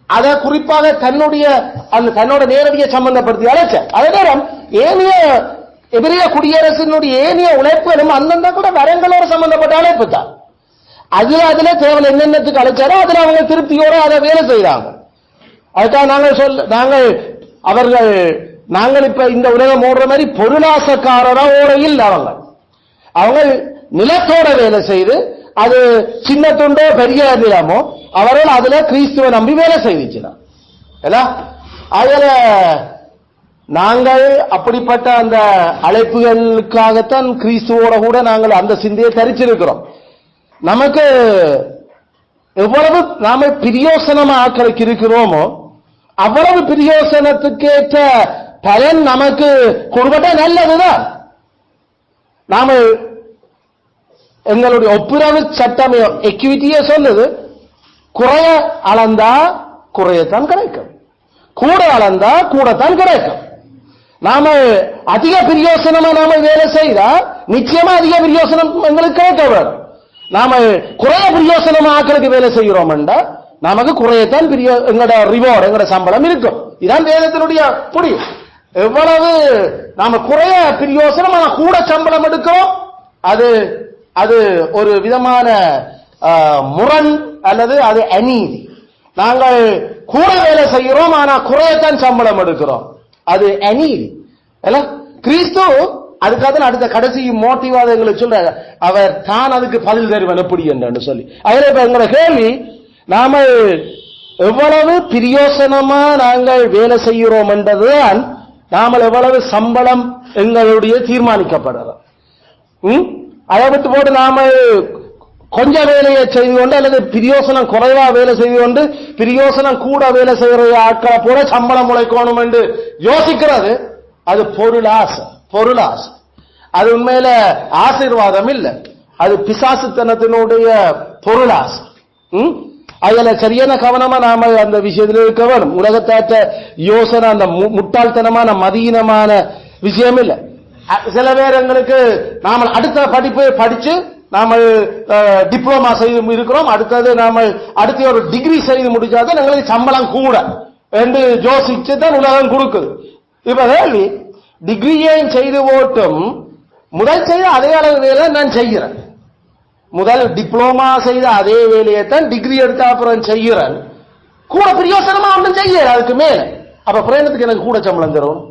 அதை குறிப்பாக தன்னோட நேரடிய சம்பந்தப்படுத்தி அழைச்ச. அதே நேரம் ஏனைய எபிரேய குடியரசினுடைய ஏனைய உழைப்புகளும் அந்தந்த கூட வரங்களோட சம்பந்தப்பட்ட அழைப்பு தான். அதுல தேவன் என்னென்னத்துக்கு அழைச்சாரோ அதுல அவங்க திருப்தியோட அதை வேலை செய்யறாங்க. அதுக்காக நாங்கள் இப்ப இந்த உலகம் ஓடுற மாதிரி பொருளாசக்காரரா ஓட இல்லை. அவங்க நிலத்தோட வேலை செய்து அது சின்ன துண்டோ பெரிய நிலமோ அவர்கள் அதுல கிறிஸ்துவ நம்பி வேலை செய்துச்சுனா. அதுல நாங்கள் அப்படிப்பட்ட அந்த அழைப்புகளுக்காகத்தான் கிறிஸ்துவோட கூட நாங்கள் அந்த சிந்தையை தரிச்சிருக்கிறோம். நமக்கு எவ்வளவு நாம பிரியோசனமா ஆக்களுக்கு இருக்கிறோமோ அவ்வளவு பிரியோசனத்துக்கேற்ற பலன் நமக்கு கொடுப்பதே நல்லதுதான். நாம எங்களுடைய ஒப்புரவு சட்டம் எக்விட்டியே சொல்லுது, குறைய அளந்தா குறையத்தான் கிடைக்கும், கூட அளந்தா கூடத்தான் கிடைக்கும். நாம அதிக பிரியோசனமா நாம வேலை செய்தா நிச்சயமா அதிக பிரியோசனம் எங்களுக்கு கிடைக்க வேணும். நாம குறைய பிரியோசனமா ஆக்களுக்கு வேலை செய்கிறோம் என்றா நமக்கு குறையத்தான் எங்களோட ரிவார்டு, எங்களோட சம்பளம் இருக்கும். இதான் வேதத்தினுடைய புடி. எவ்வளவு நாம குறைய பிரியோசனம் ஆனா கூட சம்பளம் எடுக்கிறோம், அது அது ஒரு விதமான முரண் அல்லது அது அநீதி. நாங்கள் கூட வேலை செய்கிறோம் ஆனா குறையத்தான் சம்பளம் எடுக்கிறோம், அது அநீதி. கிறிஸ்து அதுக்காக அடுத்த கடைசி மோட்டிவாத எங்களுக்கு சொல்றாங்க, அவர் தான் அதுக்கு பதில் தருவன் எப்படி என்று சொல்லி. அதில் இப்ப எங்களோட கேள்வி, நாம எவ்வளவு பிரியோசனமா நாங்கள் வேலை செய்கிறோம் என்றதுதான் நாமல் எவ்வளவு சம்பளம் எங்களுடைய தீர்மானிக்கப்படுறோம். அதை விட்டு போட்டு நாம கொஞ்ச வேலையை செய்து கொண்டு அல்லது பிரியோசனம் குறைவா வேலை செய்து கொண்டு பிரியோசனம் கூட வேலை செய்கிற ஆட்களை போல சம்பளம் உழைக்கணும் என்று யோசிக்கிறது, அது பொருளாசை. அது உண்மையில ஆசீர்வாதம் இல்லை, அது பிசாசுத்தனத்தினுடைய பொருளாசை. அதுல சரியான கவனமா நாம அந்த விஷயத்தில் இருக்க வேணும். உலகத்தாற்ற யோசனை அந்த முட்டாள்தனமான மதீனமான விஷயம் இல்லை. சில பேர் எங்களுக்கு நாம அடுத்த படிப்பு படிச்சு நாம டிப்ளமா செய்து இருக்கிறோம், அடுத்தது நாம அடுத்த ஒரு டிகிரி செய்து முடிச்சாதான் எங்களுக்கு சம்பளம் கூட என்று யோசிச்சு தான் உலகம் கொடுக்குது. இப்ப கேள்வி, டிகிரியையும் செய்து ஓட்டும் முதல் செய்த அதே அளவு வேலை நான் செய்கிறேன், முதல் டிப்ளமா செய்த அதே வேலையை தான் டிகிரி எடுத்த அப்புறம் செய்கிறேன், கூட பிரயோசனமா ஒன்றும் செய்ய அதுக்கு மேல. அப்ப பிரயோஜனத்துக்கு எனக்கு கூட சம்பளம் தரும்.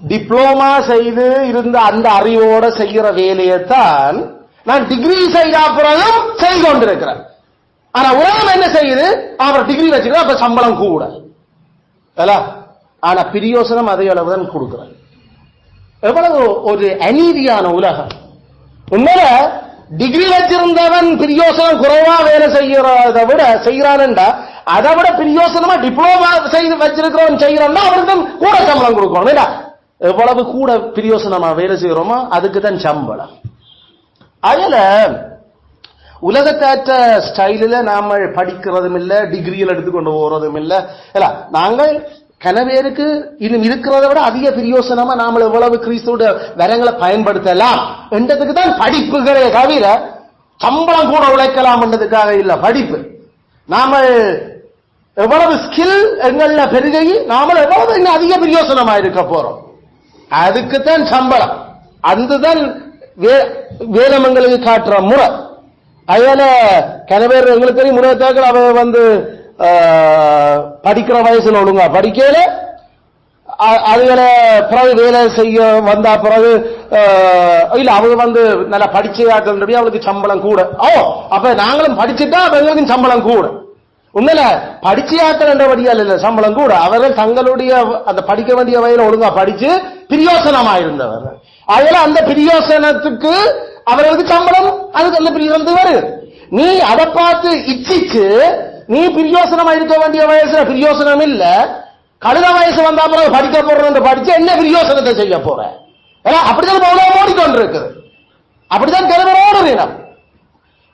டிப்ளமா செய்து இருந்த அந்த அறிவோட செய்கிற வேலையைத்தான் நான் டிகிரி செய்த அப்புறம் செய்து கொண்டிருக்கிறேன். ஆனா உலகம் என்ன செய்யுது, அவர் டிகிரி வச்சுக்கிற அப்ப சம்பளம் கூட, ஆனா பிரயோசனம் அதே அளவுதான் கொடுக்கிறார். எவ்வளவு ஒரு அநீதியான உலகம். உண்மையில டிகிரி வச்சிருந்தவன் பிரயோசனம் குறைவா வேலை செய்யறத விட செய்யறான்டா, அதை விட பிரயோசனமா டிப்ளமா செய்து வச்சிருக்கிறவன் செய்யறான்னா அவருக்கு கூட சம்பளம் கொடுக்கணும். எவ்வளவு கூட பிரயோசனமா வேலை செய்யறோமோ அதுக்கு தான் சம்பளம். அதுல உலகத்தாற்ற ஸ்டைலில் நாம படிக்கிறதும் இல்லை, டிகிரியில் எடுத்துக்கொண்டு போறதும் இல்லை. நாங்கள் கனவேருக்கு இன்னும் இருக்கிறத விட அதிக பிரயோசனமா நாம எவ்வளவு கிறிஸ்துவோட வரங்களை பயன்படுத்தலாம் என்றதுக்கு தான் படிப்புகளே தவிர சம்பளம் கூட உழைக்கலாம் என்றதுக்காக இல்ல. படிப்பு நாம எவ்வளவு ஸ்கில் எங்கள பெருகி நாம எவ்வளவு இன்னும் அதிக பிரயோசனமா இருக்க போறோம், அதுக்குத்தான் சம்பளம். அதுதான் வேதமங்களுக்கு காட்டுற முறை. அதனால கனவேர் எங்களுக்கு தெரியும் முறைத்தாக்கள் அவ வந்து படிக்கிற வயசுல ஒழுங்கா படிக்கல, அதுகளை பிறகு வேலை செய்ய வந்தா பிறகு இல்ல அவங்க வந்து நல்லா படிச்சாக்கள் அவளுக்கு சம்பளம் கூட. அப்ப நாங்களும் படிச்சுட்டா எங்களுக்கும் சம்பளம் கூட. உண்மையில படிச்சியாக்கள் என்றபடியால் இல்ல சம்பளம் கூட, அவர்கள் தங்களுடைய அந்த படிக்க வேண்டிய வயதில் ஒழுங்கா படிச்சு பிரியோசனமாயிருந்தவர். அதனால அந்த பிரியோசனத்துக்கு அவர்களுக்கு சம்பளம் அதுக்கு அந்த பிரியோசனத்துக்கு வருது. நீ அதை பார்த்து இச்சிச்சு நீ பிரியோசனமா இருக்க வேண்டிய வயசுல பிரியோசனம் இல்ல, கழுத வயசு வந்தா பிறகு படிக்க போறோம் படிச்சு என்ன பிரியோசனத்தை செய்ய போற? அப்படிதான் அவ்வளவு ஓடிக்கொண்டு இருக்குது. அப்படிதான் கிளம்பரோடு வேணும்.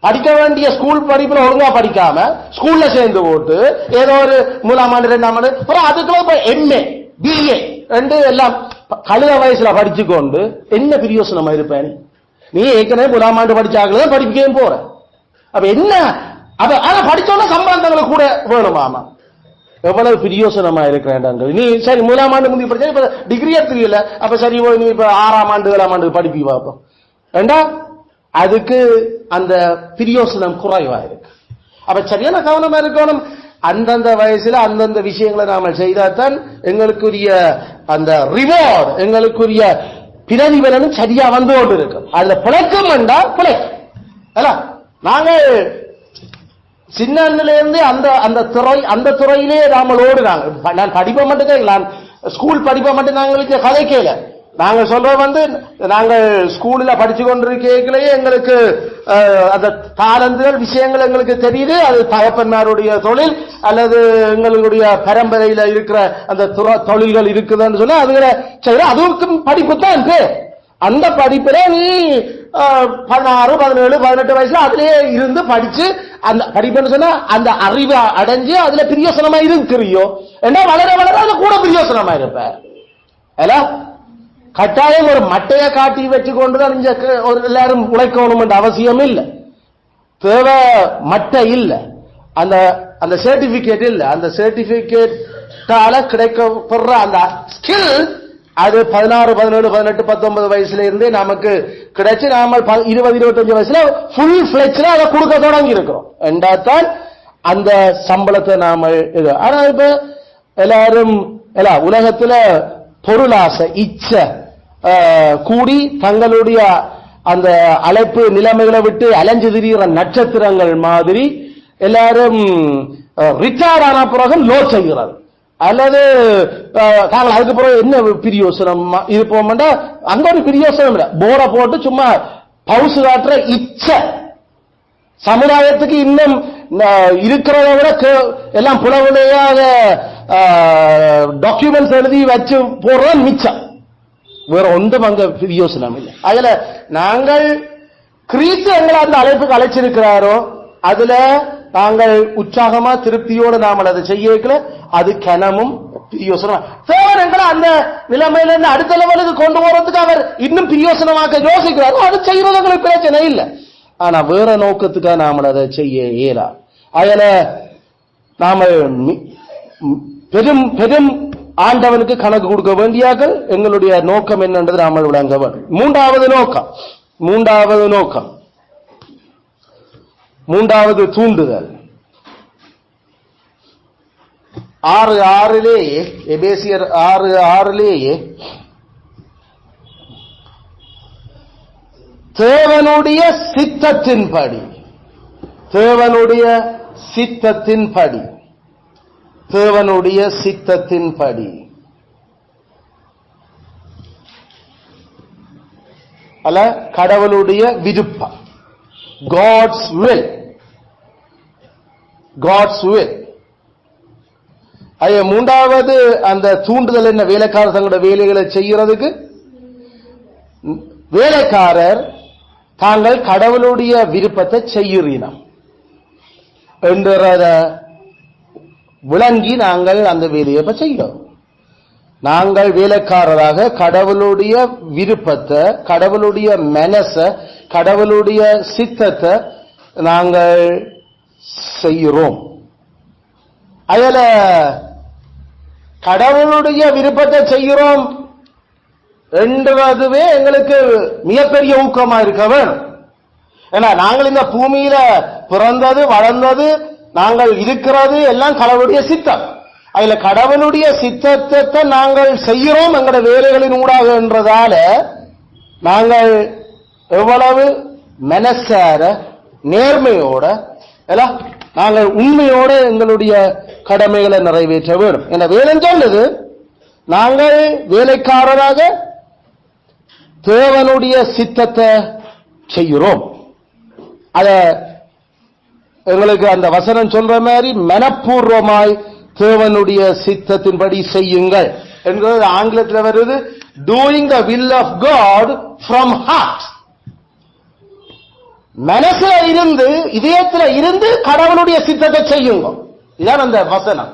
படிக்க வேண்டிய ஸ்கூல் படிப்புல ஒழுங்கா படிக்காம ஸ்கூல்ல சேர்ந்து போட்டு ஏதோ ஒரு 1ஆம் ஆண்டு 2ஆம் ஆண்டு அதுக்குள்ள MA BA ரெண்டு எல்லாம் கழுத வயசுல படிச்சு கொண்டு என்ன பிரியோசனமா இருப்பேன்? நீ ஏற்கனவே 1ஆம் ஆண்டு படிச்சாங்களே படிக்கவே போற. அப்ப என்ன அத படிச்சோன்னா சம்பளங்களை கூட வேணுமாமா? எவ்வளவு பிரியோசனமா இருக்கிறாங்க. நீ சரி 1ஆம் ஆண்டு முந்தி படிச்சா இப்ப டிகிரியே தெரியல, அப்ப சரி நீ இப்ப 6ஆம் ஆண்டு 7ஆம் ஆண்டு படிப்பி பார்ப்போம் ஏண்டா, அதுக்கு அந்த பிரியோசனம் குறைவா இருக்கு. அப்ப சரியான கவனமா இருக்கணும். அந்தந்த வயசுல அந்தந்த விஷயங்களை நாம செய்தால்தான் எங்களுக்குரிய அந்த ரிவார்டு எங்களுக்குரிய பிரதிபலனும் சரியா வந்து கொண்டு இருக்கும். அதுல பிழைக்கும் வேண்டா பிழைக்கும். நாங்க சின்ன இருந்து அந்த துறையிலே நாம ஓடுறாங்க. நான் படிப்பை மட்டும் நான் ஸ்கூல் படிப்பை மட்டும் நாங்களுக்கு கதை கேல நாங்க சொல்றது நாங்கள் ஸ்கூல்ல படிச்சு கொண்டிருக்கே எங்களுக்கு அந்த தாளந்துகள் விஷயங்கள் எங்களுக்கு தெரியுது. அது தகப்பன்மாருடைய தொழில் அல்லது எங்களுடைய பரம்பரையில இருக்கிற அந்த தொழில்கள் இருக்குதுன்னு சொன்னா அதுகளை செய்யற அதுக்கும் படிப்பு தான். அந்த படிப்புல நீ 16, 17, 18 வயசுல அதுலயே இருந்து படிச்சு அந்த படிப்புன்னு சொன்னா அந்த அறிவை அடைஞ்சு அதுல பிரியோசனமா இருக்கிறியோ ஏன்னா வளர வளர அது கூட பிரியோசனமா இருப்ப. கட்டாயம் ஒரு மட்டையை காட்டி வச்சு கொண்டுதான் ஒரு எல்லாரும் உழைக்கணும் என்ற அவசியம் இல்லை. தேவை மட்டை இல்ல, அந்த அந்த சர்டிபிகேட் இல்ல. அந்த சர்டிபிகேட்டால கிடைக்கப்படுற அந்த ஸ்கில் அது 16, 17, 18, 19 வயசுல இருந்தே நமக்கு கிடைச்சு நாம 20, 25 வயசுல ஃபுல் ஃபிளெட்ஜ்ல அதை கொடுக்க தொடங்கி இருக்கிறோம் என்றால் அந்த சம்பளத்தை நாம ஆனா இப்ப எல்லாரும் உலகத்துல பொருளாசை இச்சை கூடி தங்களுடைய அந்த அழைப்பு நிலைமைகளை விட்டு அலைஞ்சு திரிகிற நட்சத்திரங்கள் மாதிரி எல்லாரும் ரிட்டையர்ட் ஆன பிறகு லோ செய்கிறது. அல்லது நாங்கள் அதுக்கு பிறகு என்ன பிரியோசனம் இருப்போம்டா அங்க ஒரு பிரியோசனம் இல்லை, போரை போட்டு சும்மா பவுசு காட்டுற இச்சை சமுதாயத்துக்கு இன்னும் இருக்கிறத விட எல்லாம் புலவுலையாக டாக்குமெண்ட்ஸ் எழுதி வச்சு போடுறது மிச்சம், வேற ஒன்றும் அங்க பிரியோசனம் இல்லை. அதுல நாங்கள் கிறிஸ்து எங்களை அந்த அழைப்புக்கு அழைச்சிருக்கிறாரோ அதுல நாங்கள் உற்சாகமா திருப்தியோடு நாமல் அதை செய்ய வைக்கல, அது கனமும் பிரியோசனம். தேவன் எங்களை அந்த நிலைமையில இருந்து அடுத்த லெவலுக்கு கொண்டு போறதுக்கு அவர் இன்னும் பிரியோசனமாக்க யோசிக்கிறாரோ அது செய்யறது எங்களுக்கு பிரச்சனை இல்லை. ஆனா வேற நோக்கத்துக்காக நாம அதை செய்ய இயலா. அதுல நாம பெரும் பெரும் ஆண்டவனுக்கு கணக்கு கொடுக்க வேண்டியார்கள். எங்களுடைய நோக்கம் என்னன்றது நாம விளங்க வேண்டும். மூன்றாவது தூண்டுதல் 6:6 எபேசியர் 6:6 தேவனுடைய சித்தத்தின்படி அல்ல கடவுளுடைய விருப்பம், God's will. மூன்றாவது அந்த தூண்டுதல் என்ன? வேலைக்காரர் தங்களோட வேலைகளை செய்யறதுக்கு வேலைக்காரர் தாங்கள் கடவுளுடைய விருப்பத்தை செய்யறோம் என்றத விளங்கி நாங்கள் அந்த வேலையை செய்கிறோம். நாங்கள் வேலைக்காரராக கடவுளுடைய விருப்பத்தை, கடவுளுடைய மனச, கடவுளுடைய சித்தத்தை நாங்கள் செய்கிறோம். அதுல கடவுளுடைய விருப்பத்தை செய்கிறோம் என்றதுவே எங்களுக்கு மிகப்பெரிய ஊக்கமா இருக்க வேணும். ஏன்னா நாங்கள் இந்த பூமியில பிறந்தது, வளர்ந்தது, நாங்கள் இருக்கிறது எல்லாம் கடவுளுடைய சித்தம். அதுல கடவுளுடைய சித்தத்தை நாங்கள் செய்கிறோம் எங்களோட வேலைகளின் ஊடாக என்றதால நாங்கள் எவ்வளவு மனசார நேர்மையோட நாங்கள் உண்மையோடு எங்களுடைய கடமைகளை நிறைவேற்ற வேண்டும். என வேலை சொல்லுது, நாங்கள் வேலைக்காரராக தேவனுடைய சித்தத்தை செய்கிறோம். அத எங்களுக்கு அந்த வசனம் சொல்ற மாதிரி மனப்பூர்வமாய் தேவனுடைய சித்தத்தின்படி செய்யுங்கள் என்கிறது ஆங்கிலத்தில் வருது, doing the will of God from heart. மனசுல இருந்து, இதயத்துல இருந்து கடவுளுடைய சித்தத்தை செய்யுங்க. இதான் அந்த வசனம்.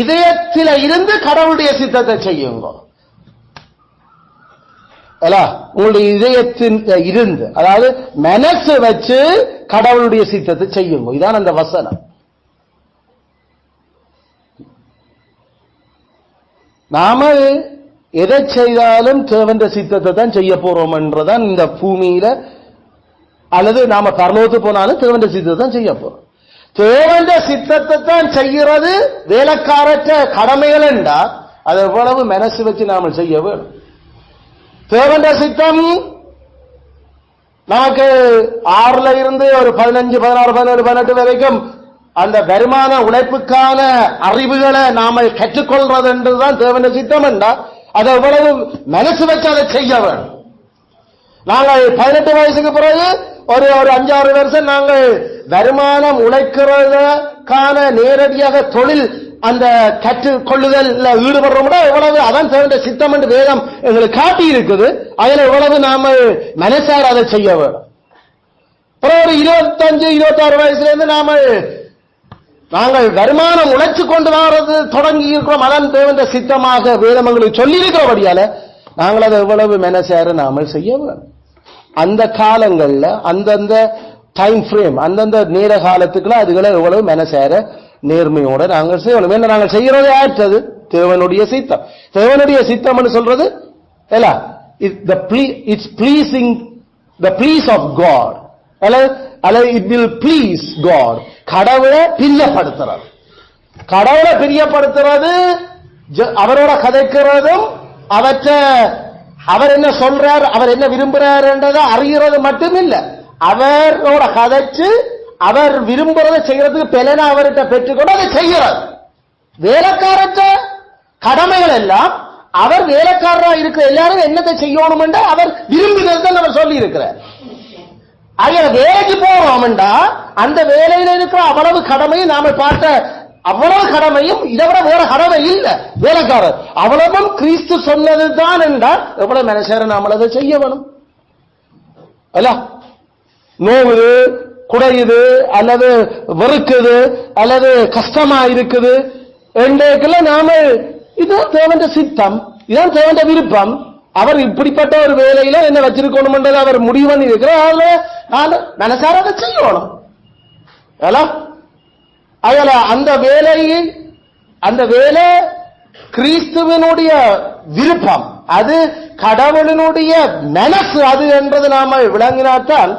இதயத்தில இருந்து கடவுளுடைய சித்தத்தை செய்யுங்க. உங்களுடைய இதயத்தின் இருந்து, அதாவது மனசு வச்சு கடவுளுடைய சித்தத்தை செய்யுங்க. இதான் அந்த வசனம். நாம எதை செய்தாலும் தேவன்ற சித்தத்தை தான் செய்ய போறோம் என்றதான் இந்த பூமியில, அல்லது நாம பரலோகத்து போனாலும் தேவன்ற சித்தத்தை தான் செய்ய போறோம். தேவன்ற சித்தத்தை தான் செய்கிறது வேலைக்காரற்ற கடமைகள் என்றா அது எவ்வளவு மனசு வச்சு நாம செய்ய வேணும். தேவன்ற சித்தம் நமக்கு 6ல இருந்து ஒரு 15, 16, 17, 18 வரைக்கும் அந்த வருமான உழைப்புக்கான அறிவுகளை நாம கற்றுக்கொள்றது என்றுதான் தேவன்ற சித்தம் என்றா அதை எவ்வளவு மனசு வச்சு அதை செய்ய வேணும். நாங்கள் 18 வயசுக்கு பிறகு ஒரு 5-6 வருஷம் நாங்கள் வருமானம் உழைக்கிறதுக்கான நேரடியாக தொழில் அந்த கற்றுக்கொள்ளுதல் ஈடுபடுறோம்னா எவ்வளவு அதான் தேவனுடைய சித்தம் என்று வேதம் எங்களுக்கு காட்டி இருக்குது. அதுல எவ்வளவு நாம மனசார அதை செய்ய வேணும். அப்புறம் ஒரு 25-26 வயசுல இருந்து நாங்கள் வருமானம் உழைச்சு கொண்டு வர்றது தொடங்கி இருக்கிறோம். அதான் தேவனுடைய சித்தமாக வேதம் எங்களுக்கு சொல்லி இருக்கிறபடியால நாங்கள் அதை எவ்வளவு மனசார நாம செய்ய வேணும். அந்த காலங்கள்ல அந்தந்த டைம் ஃப்ரேம் அந்தந்த நேர காலத்துக்குள்ள அதுகளை எவ்வளவு மனசார நேர்மையோட நாங்கள் செய்யணும். என்ன நாங்கள் செய்யறது ஆற்றது தேவனுடைய சித்தம். தேவனுடைய சித்தம்னு சொல்றது இல்ல, it's pleasing the please of God அல்லது இட் வில் ப்ளீஸ் காட். கடவுளை பிரியப்படுத்துறது, கடவுளை பிரியப்படுத்துறது, அவரோட கதைக்கிறதும் அவர் என்ன சொல்றார், அவர் என்ன விரும்புறார் என்றதை அறிகிறது மட்டும் இல்ல, அவரோட கதைச்சு அவர் விரும்புறதை செய்யறதுக்கு பெலனை அவர்கிட்ட பெற்றுக்கொண்டு அதை செய்யறது. வேலைக்காரற்ற கடமைகள் எல்லாம் அவர் வேலைக்காரராக இருக்கிற எல்லாரும் என்னத்தை செய்யணும் என்று அவர் விரும்புகிறது அவர் சொல்லி இருக்கிறார். வேலைக்கு போறோம்டா அந்த வேலையில இருக்கிற அவ்வளவு கடமையும் நாம பார்த்த அவ்வளவு கடமையும் இதை விட வேற கடமை இல்ல. வேலைக்காரர் அவ்வளவும் கிறிஸ்து சொன்னதுதான் என்றால் எவ்வளவு மனசார நாம அதை செய்ய வேணும் அல்ல. நோவுது, குடையுது, அல்லது வெறுக்குது, அல்லது கஷ்டமா இருக்குது என்றைக்குள்ள நாம இதுதான் தேவனுடைய சித்தம், இதுதான் தேவனுடைய விருப்பம். அவர் இப்படிப்பட்ட ஒரு வேலையில என்ன வச்சிருக்கணும் என்றது அவர் முடிவு பண்ணி இருக்கிறார். மனசார அதை செய்யணும். அந்த வேலை கிறிஸ்துவனுடைய விருப்பம், அது கடவுளினுடைய மனசு அது என்றது நாம விளங்கினால்தான்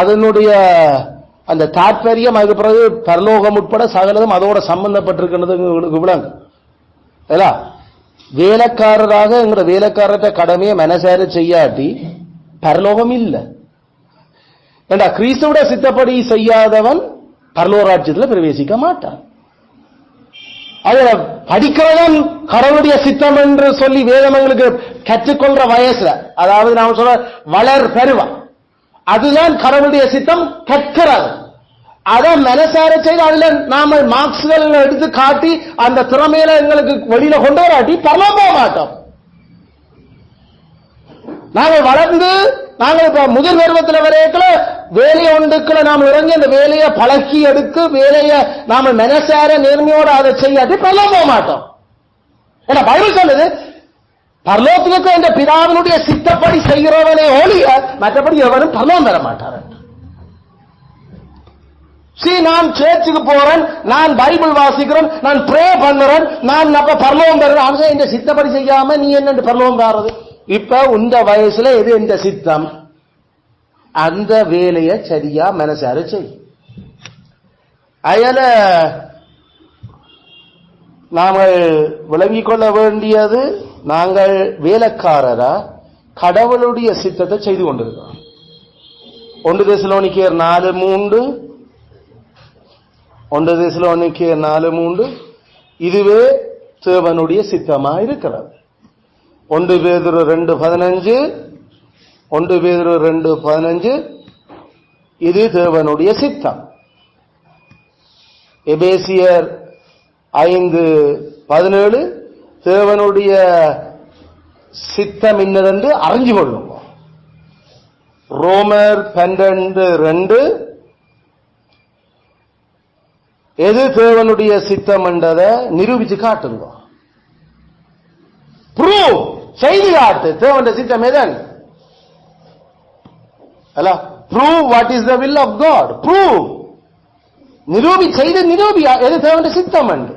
அதனுடைய அந்த தாற்பயம் அதுக்கு பிறகு பரலோகம் உட்பட சகலதும் அதோட சம்பந்தப்பட்டிருக்கிறது விளங்கு. வேலைக்காரராக எங்கிற வேலைக்காரர்கிட்ட கடமையை மனசார செய்யாட்டி பரலோகம் இல்லை. ஏண்டா கிறிஸ்துவோட சித்தப்படி செய்யாதவன் பரலோராட்சியத்தில் பிரவேசிக்க மாட்டான். அதுல படிக்கிறவன் கடவுளுடைய சித்தம் என்று சொல்லி வேதங்களுக்கு கற்றுக்கொள்ற வயசுல, அதாவது நாம சொல்ற வளர் பருவம், அதுதான் கடவுளுடைய சித்தம் கற்கிறது. அதை மனசார செய்து அதுல நாம மார்க்ஸ்கள் எடுத்து காட்டி அந்த திறமையில எங்களுக்கு வெளியில கொண்டு வராட்டி பரலோகம் போக மாட்டோம். நாங்கள் வளர்ந்து நாங்கள் இப்ப முதல் பருவத்தில் வரையக்குள்ள வேலையை ஒன்றுக்குள்ள நாம் இறங்கி அந்த வேலையை பழக்கி எடுத்து வேலையை நாம மனசார நேர்மையோட அதை செய்யாட்டி பரலோகம் போக மாட்டோம். ஏன்னா பைபிள் சொல்லுது பரலோகத்துக்கு இந்த பிதாவினுடைய சித்தப்படி செய்கிறவனே ஒழிய மற்றபடி எவரும் பரலோகம் பெற மாட்டார். நான் சேர்ச்சுக்கு போறேன், நான் பைபிள் வாசிக்கிறேன், நான் ப்ரே பண்ணுறேன், நான் அப்ப பரலோகம் பெறேன். இந்த சித்தப்படி செய்யாம நீ என்ன பரலோகம் பெறது? இப்ப இந்த வயசுல எது இந்த சித்தம், அந்த வேலையை சரியா மனசார செய். அயல நாங்கள் விளங்கிக் கொள்ள வேண்டியது, நாங்கள் வேலைக்காரரா கடவுளுடைய சித்தத்தை செய்து கொண்டிருக்கிறோம். 1 தெசலோனிக்கேயர் 4:3 இதுவே தேவனுடைய சித்தமா இருக்கிறது. 1 பேதுரு 2:15 இது தேவனுடைய சித்தம். எபேசியர் 5:17 தேவனுடைய சித்தம் இன்னதென்று அறிஞ்சு கொள்ளும். ரோமர் 12:2 எது தேவனுடைய சித்தம் என்றதை நிரூபிச்சு காட்டுங்க. ப்ரூவ் செய்து காட்டு தேவனுடைய சித்தம் எதன். Prove what is the will of God. Prove நிரூபி செய்து நிரூபி எது தேவனுடைய சித்தம் என்று.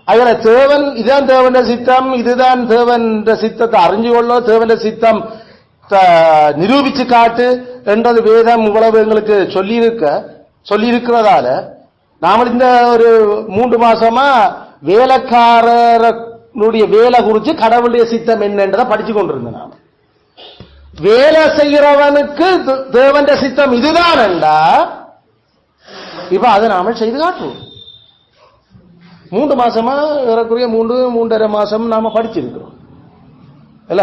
அதுல தேவன் இதுதான் தேவனுடைய சித்தம், இதுதான் தேவனுடைய சித்தத்தை அறிஞ்சு கொள்ள, தேவனுடைய சித்தம் நிரூபிச்சு காட்டு என்றது வேதம் இவ்வளவு எங்களுக்கு சொல்லியிருக்கிறதால நாம இந்த ஒரு 3 மாசமா வேலைக்காரனுடைய வேலை குறிச்சு கடவுளுடைய சித்தம் என்னன்றதை படிச்சு கொண்டிருந்தேன். நாம வேலை செய்கிறவனுக்கு தேவனுடைய சித்தம் இதுதான் என்றா இப்ப அதை நாம செய்து காட்டுவோம். 3 மாசமா ஏறக்குறைய 3.5 மாசம் நாம படிச்சிருக்கிறோம் இல்ல,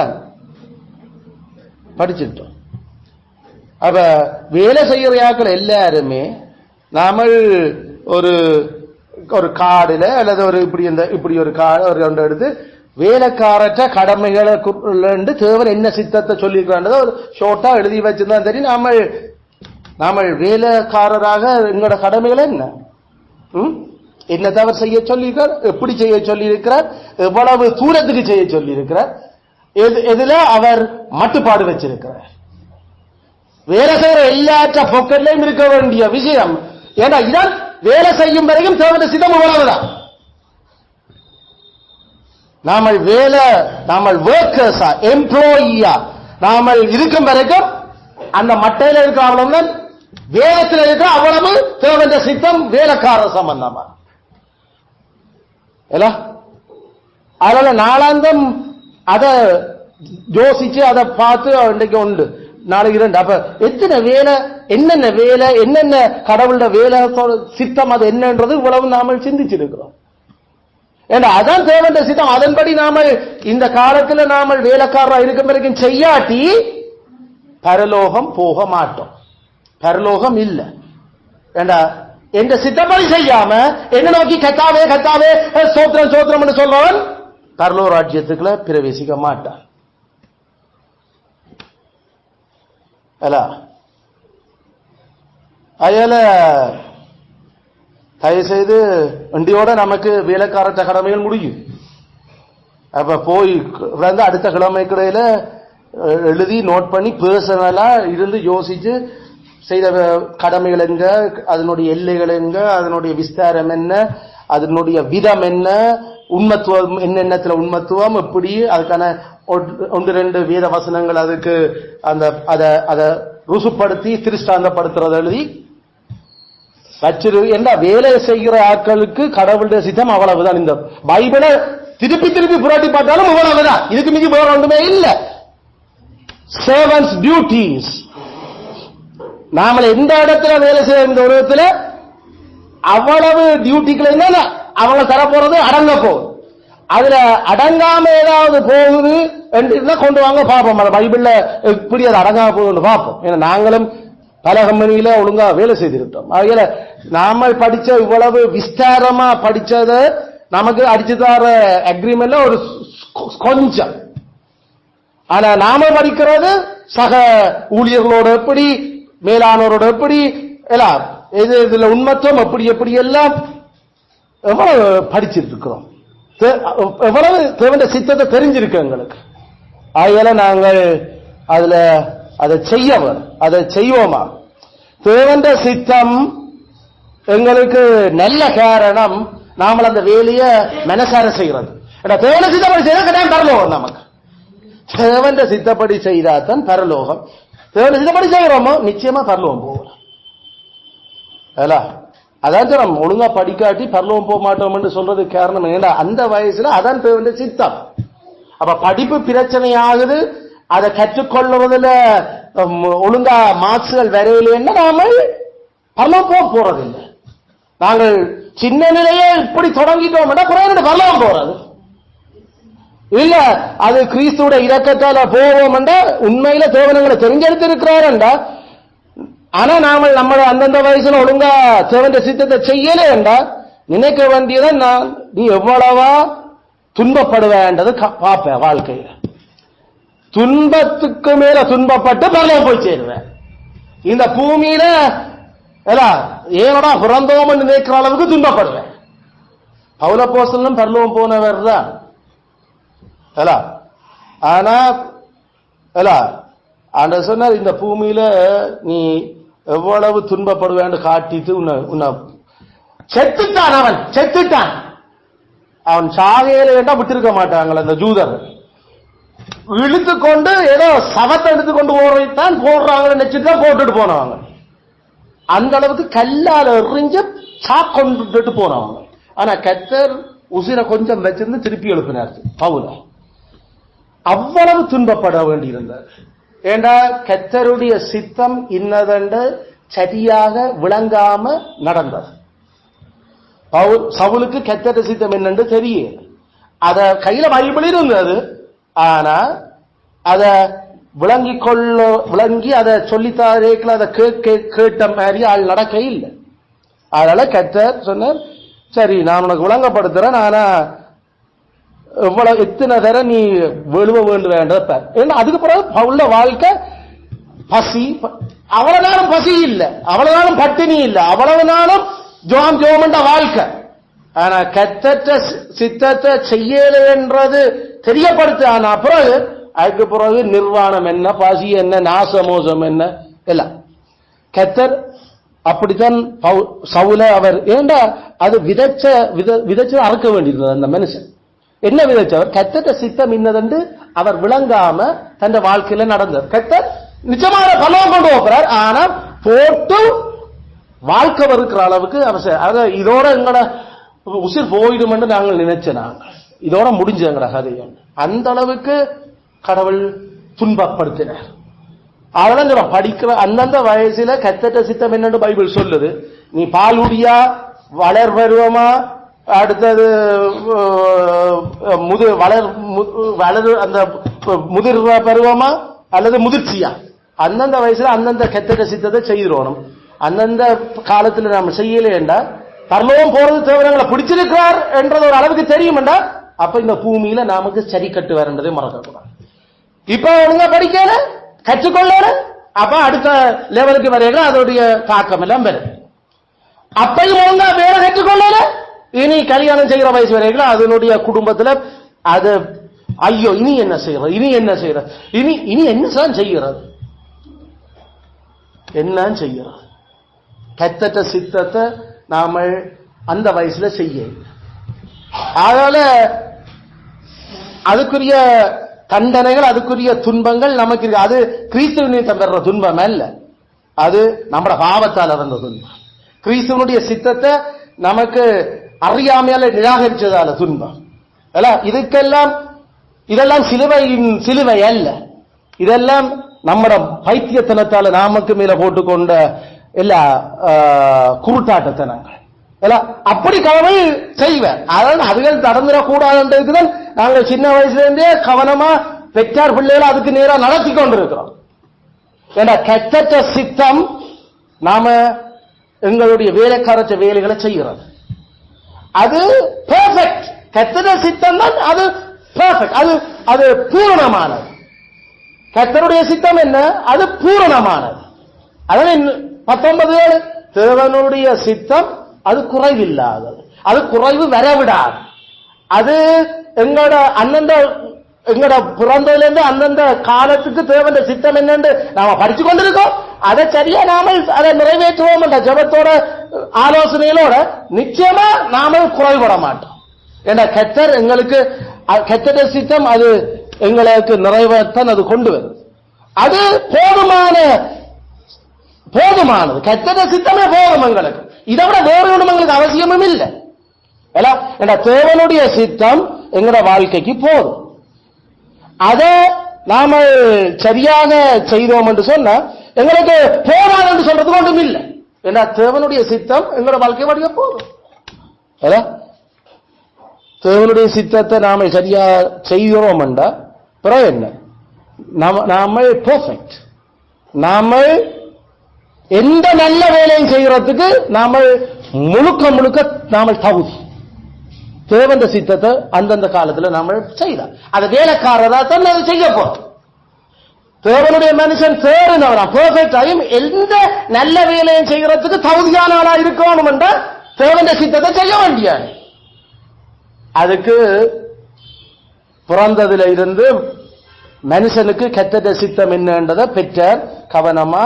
படிச்சிருக்கோம். அப்ப வேலை செய்யற ஆட்கள் எல்லாருமே நாம ஒரு ஒரு காடுல அல்லது ஒரு இப்படி ஒரு காடு ஒரு எடுத்து வேலைக்காரற்ற கடமைகளை தேவன் என்ன சித்தத்தை சொல்லியிருக்கிறான்றத ஒரு ஷோர்ட்டா எழுதி வச்சிருந்தா தெரியும். நாம வேலைக்காரராக எங்களோட கடமைகளை என்ன தவறு செய்ய சொல்லியிருக்கிறார், எப்படி செய்ய சொல்லியிருக்கிறார், எவ்வளவு தூரத்துக்கு செய்ய சொல்லியிருக்கிறார், எதுல அவர் மட்டுப்பாடு வச்சிருக்கிறார். வேலை செய்யற எல்லாற்ற பொக்கெட்லையும் இருக்க வேண்டிய விஷயம். ஏன்னா இதான் வேலை செய்யும் வரைக்கும் தேவனுடைய சித்தம் அவ்வளவுதான். நாமல் ஒர்க்கர்ஸா எம்ப்ளாயியா நாமல் இருக்கும் வரைக்கும் அந்த மட்டையில இருக்கிற அவ்வளவுதான், வேதத்தில் இருக்கிற அவ்வளவு தேவனுடைய சித்தம் வேலைக்கார சம்பந்தமா. அதனால நாளாந்தம் அதை யோசிச்சு அதை பார்த்து இன்றைக்கு உண்டு நாளைக்கு 2. அப்ப எத்தனை வேலை, என்னென்ன வேலை, என்னென்ன கடவுளோட வேலை சித்தம் அது என்னன்றது இவ்வளவு நாம சிந்திச்சிருக்கிறோம். ஏன்னா அதான் தேவனுடைய சித்தம். அதன்படி நாம இந்த காலத்துல நாம வேலைக்காரரா இருக்கும் வரைக்கும் செய்யாட்டி பரலோகம் போக மாட்டோம். பரலோகம் இல்ல. ஏண்டா என்ற சித்தப்படி செய்யாம என்ன நோக்கி கத்தாவே கத்தாவே சோத்திரம் சோத்திரம் சொல்றவன் பரலோக ராஜ்யத்துக்குள்ள பிரவேசிக்க மாட்டான். அதால தயவு செய்து வண்டியோட நமக்கு வேலைக்காரற்ற கடமைகள் முடியும். அப்ப போய் அடுத்த கிழமைக்கிடையில எழுதி நோட் பண்ணி பர்சனலா இருந்து யோசிச்சு செய்த கடமைகள் எங்க, அதனுடைய எல்லைகள் எங்க, அதனுடைய விஸ்தாரம் என்ன, அதனுடைய விதம் என்ன, உண்மத்துவம் என்னென்னத்துல உண்மத்துவம் எப்படி, அதுக்கான 1-2 வேத வசனங்கள் அதுக்கு அதை ருசுப்படுத்தி திருஷ்டாந்தப்படுத்துறத எழுதி வச்சிரு. என்ன வேலை செய்கிற ஆட்களுக்கு கடவுளுடைய சித்தம் அவ்வளவுதான். இந்த பைபிளை திருப்பி திருப்பி புரட்டி பார்த்தாலும் அவ்வளவுதான். இதுக்கு மிக வேற ஒன்றுமே இல்லை. Servants duties. நாம எந்த இடத்துல வேலை செய்ய இந்த உலகத்துல அவ்வளவு டியூட்டிகள் என்ன அவங்க தரப்போறது அடங்க போகுது. அதுல அடங்காம ஏதாவது போகுது கொண்டு வாங்க பார்ப்போம். பைபிள்ல எப்படி அது அடங்காம போகுதுன்னு பார்ப்போம். ஏன்னா நாங்களும் பல கம்பெனியில ஒழுங்கா வேலை செய்திருக்கோம். அதனால நாம படிச்ச இவ்வளவு விஸ்தாரமா படிச்சத நமக்கு அடிச்சு தர அக்ரிமெண்ட்ல ஒரு கொஞ்சம். ஆனா நாம படிக்கிறது சக ஊழியர்களோட எப்படி, மேலானோரோட எப்படி எல்லாம், இதுல உண்மத்துவம் எப்படி எப்படி எல்லாம் எவ்வளவு படிச்சிட்டு இருக்கிறோம், எவ்வளவு தேவனுடைய சித்தத்தை தெரிஞ்சிருக்கு எங்களுக்கு. ஆகையால நாங்கள் அதுல அதை செய்வோமா? தேவனுடைய சித்தம் எங்களுக்கு நல்ல காரணம் நாமல் அந்த வேலையை மனசார செய்யறது. தேவனுடைய சித்தப்படி செய்யறா கட்டாயம் பரலோகம். நமக்கு தேவனுடைய சித்தப்படி செய்தாதான் பரலோகம். தேவனுடைய சித்தப்படி செய்யறோமோ நிச்சயமா பரலோகம் போகலாம். அதான் நம்ம ஒழுங்கா படிக்காட்டி பரலோகம் போக மாட்டோம் என்று சொல்றது காரணம் ஏன்னா அந்த வயசுல அதான் தேவனுடைய சித்தம். அப்ப படிப்பு பிரச்சனை ஆகுது, அதை கற்றுக்கொள்வதில் ஒழுங்கா மார்க்ஸ்கள் வரையிலேன்னா நாம பரலோகம் போக போறதில்லை. நாங்கள் சின்ன நிலையே இப்படி தொடங்கிட்டோம் பரலோகம் போறது இல்ல. அது கிறிஸ்துவோட இரக்கத்தால போவோம் என்றா உண்மையில தேவனங்களை தெரிஞ்செடுத்து இருக்கிறாருண்டா. ஆனா நாம நம்ம அந்தந்த வயசுல ஒழுங்கா தேவனுடைய சித்தத்தை செய்யல என்றா நினைக்க வேண்டியதான் நீ எவ்வளவா துன்பப்படுவேன்றது பார்ப்பேன். வாழ்க்கையில துன்பத்துக்கு மேல துன்பப்பட்டு பரலோகம் போய் சேருவேன். இந்த பூமியில ஏனடா பிறந்தோம் என்று நினைக்கிற அளவுக்கு துன்பப்படுவேன். பவுலப்போஸ்தலனும் பரலோகம் போனவர் தான். ஆனா ஆண்டவர் சொன்னார், இந்த பூமியில நீ எவ்வளவு துன்பப்படுவேன்னு காட்டிட்டு உன்னை செத்துட்டான். அவன் செத்துட்டான். அவன் சாகையில வேண்டாம் விட்டிருக்க மாட்டாங்கள அந்த ஜூதர். இழுத்துக்கொண்டு ஏதோ சவத்தை எடுத்துக்கொண்டு ஓடுறதான் போடுறாங்கன்னு நினைச்சுட்டு போட்டுட்டு போனவங்க. அந்த அளவுக்கு கல்லால எறிஞ்சு சாக்கொண்டுட்டு போனவங்க. ஆனா கர்த்தர் உசிரை கொஞ்சம் வச்சிருந்து திருப்பி எழுப்பினார் பவுல. அவ்வளவு துன்பப்பட வேண்டியிருந்தார். ஏண்டா கர்த்தருடைய சித்தம் இன்னதென்று சரியாக விளங்காம நடந்தது. சவுலுக்கு கர்த்தருடைய சித்தம் என்னன்னு தெரியல. அத கையில பைபிள் இருந்தது, ஆனா அத விளங்கி அதை சொல்லித்தாரேக்கல அதை கேட்ட மாதிரி ஆள் நடக்க இல்லை. அதனால கர்த்தர் சொன்னார், சரி நான் உனக்கு விளங்கப்படுத்துறேன், ஆனா இவ்வளவு எத்தனை தர நீ விழுவ வேண்டுவேன். ஏன்னா அதுக்கு பிறகு பவுல வாழ்க்கை பசி, அவ்வளவு நாளும் பசி இல்லை, அவ்வளவு நாளும் பட்டினி இல்லை, அவ்வளவு நாளும் ஜோம் வாழ்க்கை. ஆனா கர்த்தர் சித்தத்தை செய்யல என்றது தெரியப்படுத்த, ஆனா பிறகு அதுக்கு பிறகு நிர்வாணம் என்ன, பசி என்ன, நாசமோசம் என்ன எல்லாம். கர்த்தர் அப்படித்தான் சவுல அவர், ஏண்டா அது விதைச்சு அறுக்க வேண்டியிருந்தது. அந்த மனுஷன் என்ன விதைச்சவர்? கர்த்தர் சித்தம் இன்னதென்று அவர் விளங்காம தன் வாழ்க்கையில நடந்தார். கர்த்தர் நிச்சயமான பலம் கொண்டு போறார், ஆனா போட்டு வாழ்க்கை இருக்கிற அளவுக்கு அவசியம். இதோட எங்கட உசிர் போயிடும் என்று நாங்கள் நினைச்ச, நாங்கள் இதோட முடிஞ்ச எங்கட கதையம். அந்த அளவுக்கு கடவுள் துன்பப்படுத்தினார். அதெல்லாம் படிக்கிற அந்தந்த வயசுல கர்த்தர் சித்தம் என்னன்னு பைபிள் சொல்லுது. நீ பாலுடியா, வளர் பருவமா, அடுத்தது வளர் அந்த முதிர் பருவமா அல்லது முதிர்ச்சியா, அந்தந்த வயசுல அந்தந்த கர்த்தர் சித்தத்தை செய்கிறோம். அந்தந்த காலத்துல நாம செய்யலேண்டா பரலோகம் போறது தேவனங்களை பிடிச்சிருக்கிறார் என்றது ஒரு அளவுக்கு தெரியும்டா, அப்ப இந்த பூமியில நமக்கு சரி கட்டு வரன்றதை மறக்கக்கூடாது. இப்ப ஒழுங்கா படிக்கல, கற்றுக்கொள்ள, அப்ப அடுத்த லெவலுக்கு வரையில அதோடைய தாக்கம் எல்லாம் பெறும். அப்பையும் ஒழுங்கா வேலை கற்றுக்கொள்ளல, இனி கல்யாணம் செய்கிற வயசு வரைக்கும் அதனுடைய குடும்பத்துல அது ஐயோ இனி என்ன செய்யறது, இனி என்ன செய்யறது, இனி என்னதான் செய்யறது, என்ன செய்யறது. கர்த்தர் சித்தத்தை நாம அந்த வயசுல செய்ய, அதனால அதுக்குரிய தண்டனைகள், அதுக்குரிய துன்பங்கள் நமக்கு இருக்கு. அது கிறிஸ்துவின் பெற துன்பம் அல்ல, அது நம்ம பாவத்தால் வந்த துன்பம். கிறிஸ்துவனுடைய சித்தத்தை நமக்கு அறியாமையால நிராகரிச்சதால துன்பம். இதெல்லாம் சிலுவை அல்ல, இதெல்லாம் நம்மட பைத்தியத்தனத்தால நமக்கு மேல போட்டுக்கொண்ட எல்லா குருட்டாட்டத்தனங்கள் எல்லாம் அப்படி கடவுள் செய்வேன். அதனால அதுகள் நடந்துடக்கூடாதுன்றதுதான் நாங்கள் சின்ன வயசுல இருந்தே கவனமா பெற்றார் பிள்ளைகளை அதுக்கு நேரா நடத்தி கொண்டிருக்கிறோம். ஏன்னா கர்த்தர் சித்தம் நாம எங்களுடைய வேலைக்காரச்ச வேலைகளை செய்கிறது, அது பெர்ஃபெக்ட். கர்த்தர் சித்தம் தான் அது பெர்ஃபெக்ட், அது பூரணமானது. கர்த்தருடைய சித்தம் என்ன? அது பூரணமானது. அதான் 19 தேவனுடைய சித்தம் அது குறைவில்லாதது, அது குறைவு வரவிடாது. அது எங்கட பிறந்ததுல அந்தந்த காலத்துக்கு தேவனுடைய சித்தம் என்னன்னு நாம படிச்சு கொண்டிருக்கோம். அதை சரியா நாம அதை நிறைவேற்றுவோம் என்ற ஜபத்தோட ஆலோசனைகளோட நிச்சயமா நாம குறைபட மாட்டோம். ஏன்னா கர்த்தர் எங்களுக்கு கர்த்தருடைய சித்தம் அது எங்களுக்கு நிறைவேற்ற அது கொண்டு வரும். அது போதுமானது. கர்த்தருடைய சித்தமே போதும் எங்களுக்கு. இதை விட வேறு ஒன்றும் எங்களுக்கு அவசியமும் இல்லை. தேவனுடைய சித்தம் எங்களோட வாழ்க்கைக்கு போதும். அதை நாம சரியாக செய்தோம் என்று சொன்னா எங்களுக்கு போராது என்று சொல்றதுக்கு ஒன்றும் இல்லை. ஏன்னா தேவனுடைய சித்தம் எங்களோட வாழ்க்கை வழியா போதும். தேவனுடைய சித்தத்தை நாம சரியா செய்கிறோம் என்றா பிறகு என்ன? நாம பெர்ஃபெக்ட். நாம எந்த நல்ல வேலையும் செய்யறதுக்கு நாம முழுக்க நாம தகுதி. தேவனுடைய சித்தத்தை அந்தந்த காலத்துல நாம செய்யலாம். அது வேலைக்காரரா தான் அது செய்ய போறோம். தேவனுடைய மனுஷன் தேர்ந்தவரா பெர்ஃபெக்ட் ஆயும் எந்த நல்ல வேலையும் செய்யறதுக்கு தகுதியான ஆளா இருக்கணும் என்ற தேவனுடைய சித்தத்தை செய்ய வேண்டிய அதுக்கு பிறந்ததுல இருந்து மனுஷனுக்கு கர்த்தருடைய சித்தம் என்னன்றதை பெற்றார் கவனமா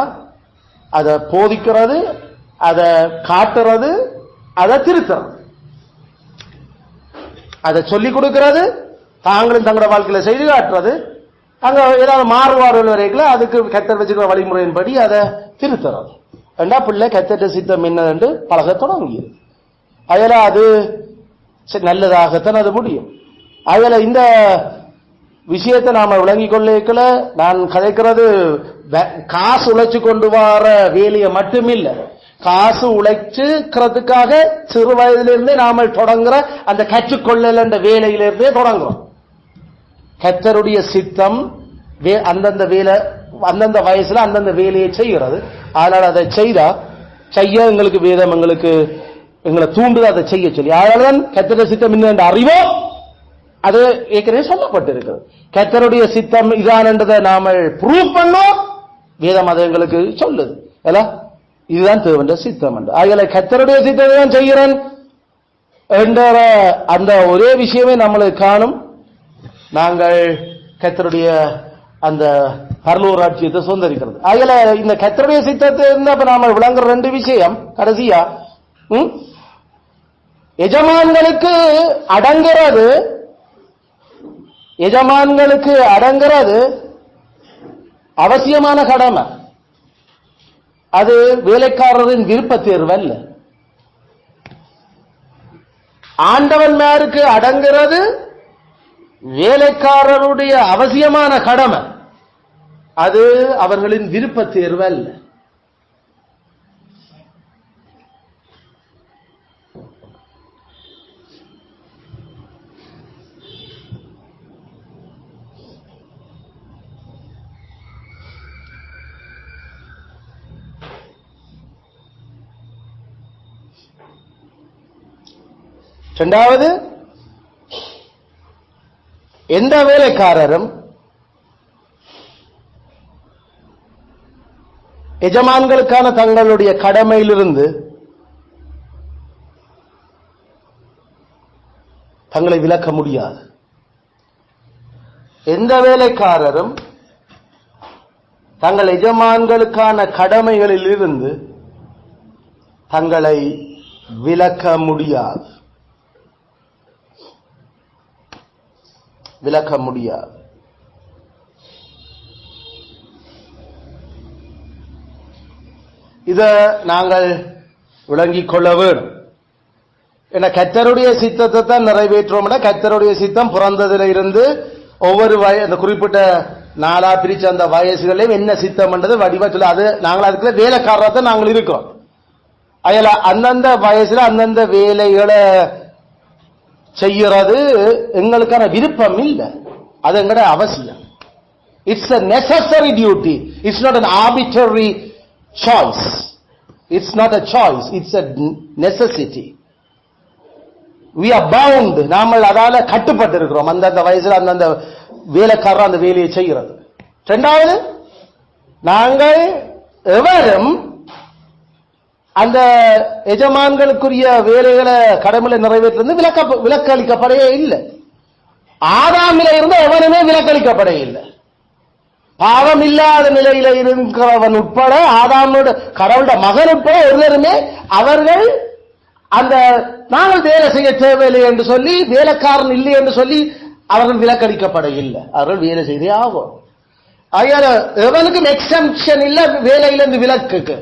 அதை போதிக்கிறது, அதை காட்டுறது, அதை திருத்துறது, அதை சொல்லிக் கொடுக்கிறது, தாங்களும் தங்களோட வாழ்க்கையில செய்து காட்டுறது. அங்க ஏதாவது மாறுபாடுகள் வரைக்கும் அதுக்கு கர்த்தர் வச்சுக்கிற வழிமுறையின்படி அதை திருத்துறது. ரெண்டா பிள்ளை கர்த்தருடைய சித்தம் என்னது பழக தொடங்கியது. அதில் அது நல்லதாகத்தான் அது முடியும். அதில் இந்த விஷயத்தை நாம விளங்கிக் கொள்ள நான் கதைக்கிறது காசு உழைச்சு கொண்டு வர வேலையை மட்டுமில்லை. காசு உழைச்சுக்கிறதுக்காக சிறு வயதிலிருந்தே நாம தொடங்குற அந்த கற்றுக்கொள்ளல் என்ற வேலையிலிருந்தே தொடங்குறோம். கர்த்தருடைய சித்தம் அந்தந்த வேலை அந்தந்த வயசுல அந்தந்த வேலையை செய்கிறது. அதனால அதை செய்ய எங்களுக்கு வேதம் எங்களை தூண்டுது அதை செய்ய சொல்லி. அதனால்தான் கர்த்தருடைய சித்தம் என்ன அறிவோ அது ஏற்கனவே சொல்லப்பட்டிருக்கிறது. கர்த்தருடைய சித்தம் இதான் என்றதை நாம ப்ரூவ் பண்ணோம். வேதம் அதை எங்களுக்கு சொல்லுது. இதுதான் தேவனுடைய சித்தம் என்று. ஆகல கர்த்தருடைய சித்தத்தை தான் செய்கிறேன் என்ற அந்த ஒரே விஷயமே நம்மளுக்கு காணும். நாங்கள் கர்த்தருடைய அந்த பரலோக ராஜ்யத்தை சுதந்திரிக்கிறது. ஆகல இந்த கர்த்தருடைய சித்தத்தை இருந்தா நாம விளங்குற ரெண்டு விஷயம். கடைசியா எஜமான்களுக்கு அடங்குறது அவசியமான கடமை. அது வேலைக்காரரின் விருப்ப தேர்வு அல்ல. ஆண்டவன்மாருக்கு அடங்குறது வேலைக்காரருடைய அவசியமான கடமை. அது அவர்களின் விருப்ப தேர்வு அல்ல. இரண்டாவது, எந்த வேலைக்காரரும் எஜமான்களுக்கான தங்களுடைய கடமையிலிருந்து தங்களை விலக்க முடியாது. எந்த வேலைக்காரரும் தங்கள் எஜமான்களுக்கான கடமைகளில் இருந்து தங்களை விலக்க முடியாது. இத நாங்கள் விளங்கிக் கொள்ள வேண்டும். என கர்த்தருடைய சித்தத்தை தான் நிறைவேற்றோம். கர்த்தருடைய சித்தம் பிறந்ததில இருந்து ஒவ்வொரு அந்த குறிப்பிட்ட நாளா பிரிச்ச அந்த வயசுகளையும் என்ன சித்தம் என்றது வடிவா சொல்ல. அது நாங்கள் அதுக்குள்ள வேலைக்காரத்தை நாங்கள் இருக்கிறோம். அயல அந்தந்த வயசுல அந்தந்த வேலைகளை செய்யறது எங்களுக்கான விருப்பம் இல்லை, அது எங்கட அவசியம். It's a necessary duty. It's not an arbitrary choice. It's not a choice. It's a necessity. We are bound. Namal அதால கட்டுப்பட்டு இருக்கிறோம். அந்தந்த வயசுல அந்தந்த வேலைக்காரர் அந்த வேலையை செய்கிறது. இரண்டாவது, நாங்கள் எவரும் அந்த எஜமான்களுக்குரிய வேலைகளை கடமையை நிறைவேற்றது விலக்களிக்கப்படவே இல்லை. ஆதாமில இருந்து எவனுமே விலக்களிக்கப்பட இல்லை. பாவம் இல்லாத நிலையில இருக்கிறவன் உட்பட ஆதாமோட கடவுளோட மகன் உட்பட ஒருவருமே அவர்கள் அந்த நாங்கள் வேலை செய்ய தேவையில்லை என்று சொல்லி வேலைக்காரன் இல்லை என்று சொல்லி அவர்கள் விலக்களிக்கப்பட இல்லை. அவர்கள் வேலை செய்தே ஆகும். ஆகையால எவனுக்கும் எக்ஸம்ஷன் இல்ல வேலையிலிருந்து விலக்குக்கு.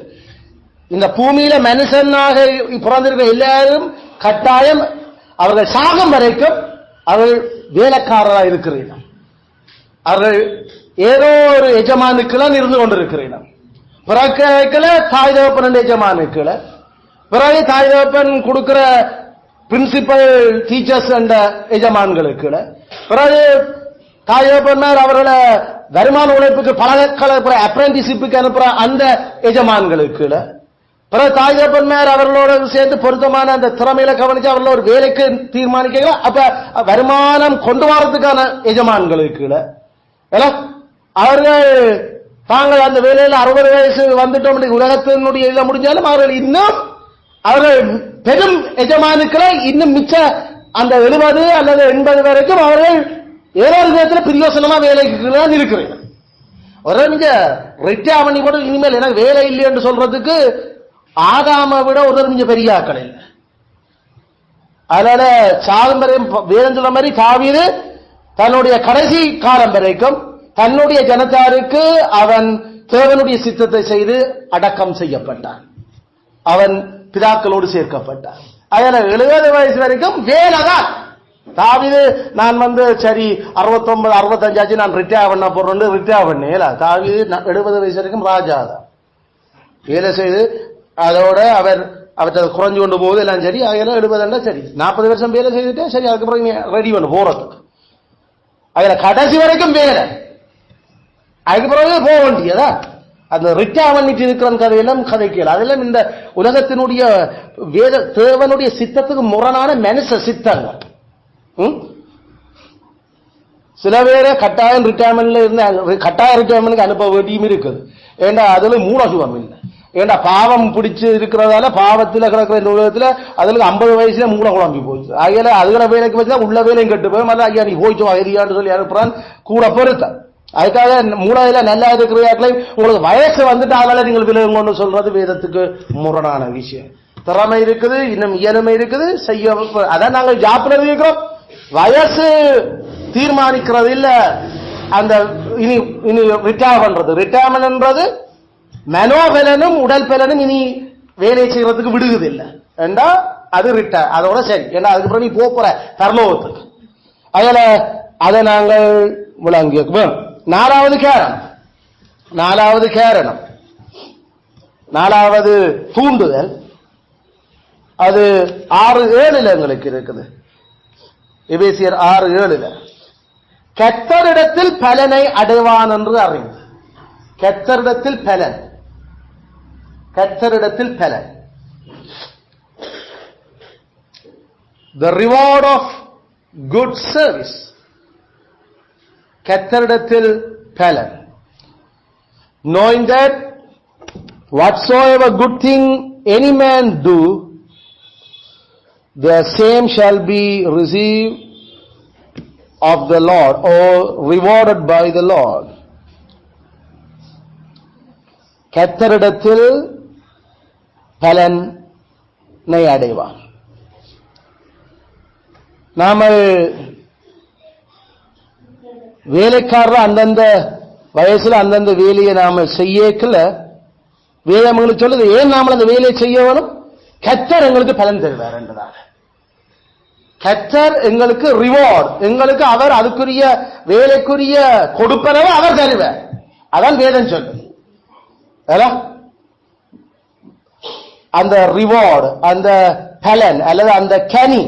இந்த பூமியில மனுஷனாக பிறந்திருக்கிற எல்லாரும் கட்டாயம் அவர்கள் சாகம் வரைக்கும் அவர்கள் வேலைக்காரராக இருக்கிறீர்கள். அவர்கள் ஏதோ ஒரு எஜமானுக்குள்ள இருந்து கொண்டிருக்கிறீர்கள். பிறக்கல தாய் தகப்பன் எஜமானுக்குள்ள, பிறகு தாய் தகப்பன் கொடுக்கிற பிரின்சிபல் டீச்சர்ஸ் என்ற எஜமான்களுக்குள்ள, பிறகு தாய் தகப்பன்மார் அவர்களை வருமான உழைப்புக்கு பழக்கலை அப்ரெண்டிஷிப்புக்கு அனுப்புற அந்த எஜமான்களுக்குள்ள, பிறகு தாய் தகப்பன்மார் அவர்களோட சேர்ந்து பொருத்தமான அந்த திறமையில கவனிச்சு அவர்கள ஒரு வேலைக்கு தீர்மானிக்க அப்ப வருமானம் கொண்டு வரதுக்கான எஜமான்களுக்குள்ள அவர்கள் தாங்கள் அந்த வேலையில 60 வயசு வந்துட்டோம் உலகத்தினுடைய இதை முடிஞ்சாலும் அவர்கள் இன்னும் அவர்கள் பெரும் எஜமானுக்களை இன்னும் மிச்ச அந்த 70 அல்லது 80 வரைக்கும் அவர்கள் ஏதோ ஒரு விதத்தில் பிரியோசனமா வேலைக்கு தான் இருக்கிறீர்கள். ஒரு நீங்க ரிட்டையர் பண்ணி கூட இனிமேல் எனக்கு வேலை இல்லை என்று சொல்றதுக்கு ஆதாமை விட ஒரு கொஞ்சம் பெரிய ஆக்கள் இல்லை. அதனால சாகும் வரையும் வேதம் சொல்ற மாதிரி தாவீது தன்னுடைய கடைசி காலம் வரைக்கும் தன்னுடைய ஜனத்தாருக்கு அவன் தேவனுடைய சித்தத்தை செய்து அடக்கம் செய்யப்பட்டான். அவன் பிதாக்களோடு சேர்க்கப்பட்டான். அதனால 70 வயசு வரைக்கும் வேலைதான். தாவீது நான் சரி 69 65 ஆச்சு நான் ரிட்டையர் பண்ண போறேன் ரிட்டையர் பண்ணேன். தாவீது 70 வயசு வரைக்கும் ராஜா தான் வேலை செய்து அதோட அவற்றை குறைஞ்சு கொண்டு போகுது எல்லாம் சரி. அதெல்லாம் 70 சரி, 40 வருஷம் வேலை செய்துட்டே சரி. அதுக்கப்புறம் ரெடி பண்ணு போறதுக்கு. அதுல கடைசி வரைக்கும் வேலை, அதுக்கு பிறகு போக வேண்டியதா? அந்த ரிட்டையர்மெண்ட் இருக்கிற கதையெல்லாம் கதைக்கல. அதெல்லாம் இந்த உலகத்தினுடைய வேத தேவனுடைய சித்தத்துக்கு முரணான மனுஷ சித்தங்கள். சில பேரை கட்டாயம் ரிட்டையர்மெண்ட்ல இருந்து கட்டாய ரிட்டையர்மெண்ட்க்கு அனுப்ப வேண்டியும் இருக்குது. ஏண்டா அதுல மூலசுவம் இல்லை. ஏண்டா பாவம் பிடிச்சு இருக்கிறதால பாவத்தில் கிடக்கிற இந்த உலகத்துல அதுல 50 வயசுல மூளை குழம்பி போச்சு. ஆகையில அதுகளை வேலைக்கு வச்சா உள்ள வேலையும் கெட்டு போய் மற்ற ஐயா நீ போயிட்டு வாங்கியான்னு சொல்லி அனுப்புறான் கூட பொறுத்த. அதுக்காக மூளையில நல்லா இருக்கிறார்களே உங்களுக்கு வயசு வந்துட்டால நீங்கள் விலகுங்கன்னு சொல்றது வேதத்துக்கு முரணான விஷயம். திறமை இருக்குது, இன்னும் இயலுமை இருக்குது, செய்ய. அதான் நாங்கள் ஜாப்ல இருக்கிறோம். வயசு தீர்மானிக்கிறது இல்ல. அந்த இனி ரிட்டையர் பண்றது, ரிட்டையர்மெண்ட் மனோபலனும் உடல் பலனும் இனி வேலை செய்யறதுக்கு விடுகுது இல்ல என்றா அது ரிட்டையர். அதோட சரி. ஏன்னா அதுக்கப்புறம் நீ போற பரலோகத்துக்கு. அதில் அதை நாங்கள் விளங்கியோம். நாலாவது தூண்டுதல் அது 6:7 எங்களுக்கு இருக்குது. எபேசியர் 6:7 கர்த்தரிடத்தில் பலனை அடைவான் என்று அறிவு. கர்த்தரிடத்தில் பலன், the reward of good service. கர்த்தரிடத்தில் பலன், knowing that whatsoever good thing any man do, the same shall be received of the Lord, or rewarded by the Lord. கர்த்தரிடத்தில் பலனை அடைவான். நாம வேலைக்காரர் அந்தந்த வயசுல அந்தந்த வேலையை நாம செய்யக்கல வேதம் எங்களுக்கு சொல்லுது. ஏன் நாம அந்த வேலையை செய்ய வேணும்? கர்த்தர் எங்களுக்கு பலன் தருவார் என்றதாக. கர்த்தர் எங்களுக்கு ரிவார்ட், எங்களுக்கு அவர் அதுக்குரிய வேலைக்குரிய கொடுப்பனவை அவர் தருவார். அதான் வேதம் சொல்லுது. அந்த ரிவார்டு, அந்த பலன் அல்லது அந்த கனி,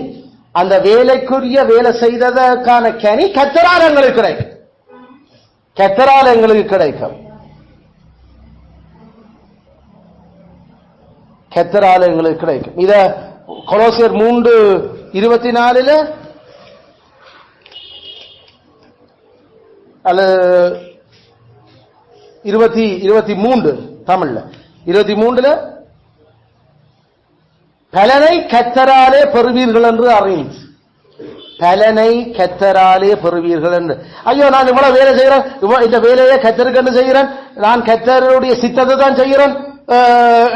அந்த வேலைக்குரிய வேலை செய்ததற்கான கனி கர்த்தரால் எங்களுக்கு கிடைக்கும். கர்த்தரால் எங்களுக்கு கிடைக்கும். கர்த்தரால் எங்களுக்கு கிடைக்கும். இத கொலோசியர் 3:24 அல்லது 23 தமிழ்ல 23 பலனை கர்த்தராலே பெறுவீர்கள் என்று அறிந்து. பலனை கர்த்தராலே பெறுவீர்கள் என்று. ஐயோ நான் இவ்வளவு வேலை செய்கிறேன், இந்த வேலையை கர்த்தருக்கு செய்கிறேன், நான் கர்த்தருடைய சித்தத்தை தான் செய்கிறேன்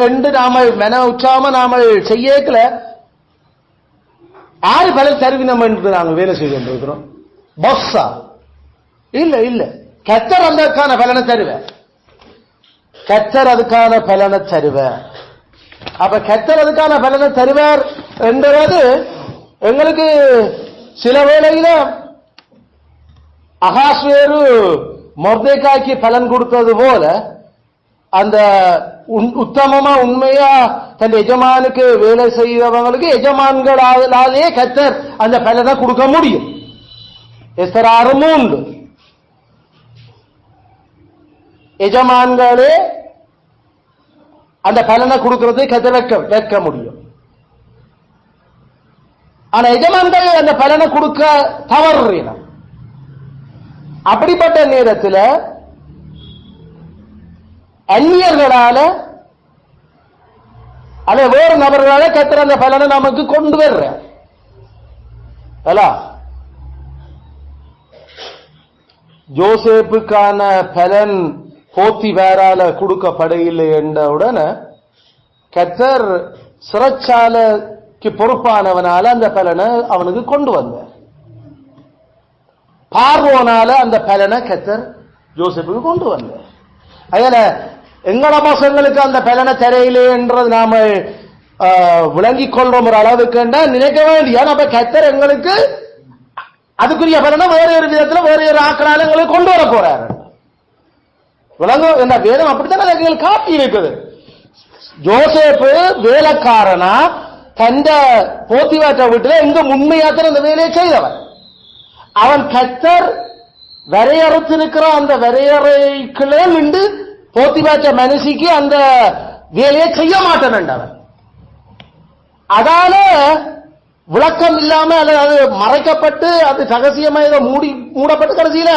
என்று நாம மன உற்சாம நாம செய்யக்கல. ஆறு பலன் தருவினம் என்று நாங்கள் வேலை செய்து கொண்டிருக்கிறோம். பஸ்ஸா இல்ல கர்த்தர் அதற்கான பலனை தருவார். கர்த்தர் அதுக்கான பலனை தருவார். அப்ப கர்த்தர் அதுக்கான பலனை தருவார் என்றது எங்களுக்கு சில வேளையில அகாஸ்வேரு மொர்தெகாய்க்கு பலன் கொடுத்தது போல அந்த உத்தமமா உண்மையா தன் எஜமானுக்கு வேலை செய்தவங்களுக்கு எஜமான்களாலே கர்த்தர் அந்த பலனை கொடுக்க முடியும். எஸ்தர் 6:3 எஜமான்களே அந்த பலனை கொடுக்கறது கர்த்தர் வைக்க முடியும். ஆனா எஜமான்கள் அந்த பலனை கொடுக்க தவறுறீங்க. அப்படிப்பட்ட நேரத்தில் அந்நியர்களால அல்ல வேறு நபர்களால கர்த்தர் அந்த பலனை நமக்கு கொண்டு வர்ற ஜோசேப்புக்கான பலன் போத்திவேரால கொடுக்கப்படவில்லை என்றவுடன் கர்த்தர் சிறைச்சாலைக்கு பொறுப்பானவனால அந்த பலனை அவனுக்கு கொண்டு வந்தார். பார்வோனால அந்த பலனை கர்த்தர் ஜோசேப்புக்கு கொண்டு வந்தார். அதனால எங்கள பசங்களுக்கு அந்த பலனை தரையிலே என்றது நாம விளங்கிக் கொள்றோம் ஒரு அளவுக்கு நினைக்க வேண்டிய. நம்ம கர்த்தர் எங்களுக்கு அதுக்குரிய பலனை வேற ஒரு விதத்தில் வேற ஒரு ஆக்களால எங்களுக்கு கொண்டு வர போறாரு. விளங்கும் என்ற வேதம் அப்படித்தான் எங்களுக்கு காட்டி இருக்குது. ஜோசேப்பு வேலைக்காரனா தந்த போத்திவாற்ற வீட்டுல இங்க உண்மையாத்திர அந்த வேலையை செய்தவன். அவன் கர்த்தர் வரையறுத்திருக்கிற அந்த வரையறைக்குள்ளே நின்று போத்திவாற்ற மனுஷிக்கு அந்த வேலையை செய்ய மாட்டேன் அவன். அதால விளக்கம் இல்லாம அது மறைக்கப்பட்டு அது ரகசியமாக மூடப்பட்டு கடைசியில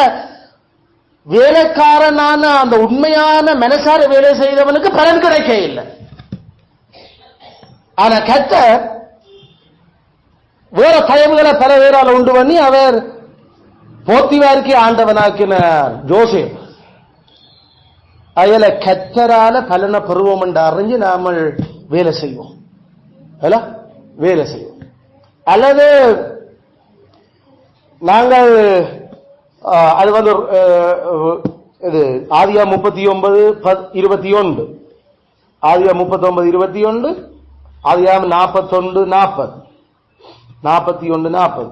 வேலைக்காரனான அந்த உண்மையான மனசார வேலை செய்தவனுக்கு பலன் கிடைக்க இல்லை. ஆனா கர்த்தர் வேற தயவுகளை பல பேரால் உண்டு பண்ணி அவர் போத்திவாருக்கு ஆண்டவனாக்கினார் ஜோசேப். அதில் கர்த்தரால பலனை பெறுவோம் என்று அறிஞ்சு நாம வேலை செய்வோம், வேலை செய்வோம். அல்லது நாங்கள் அது இது ஆதியா 39:21, ஆதியா 39:21, ஆதியா 41:40, 41:40.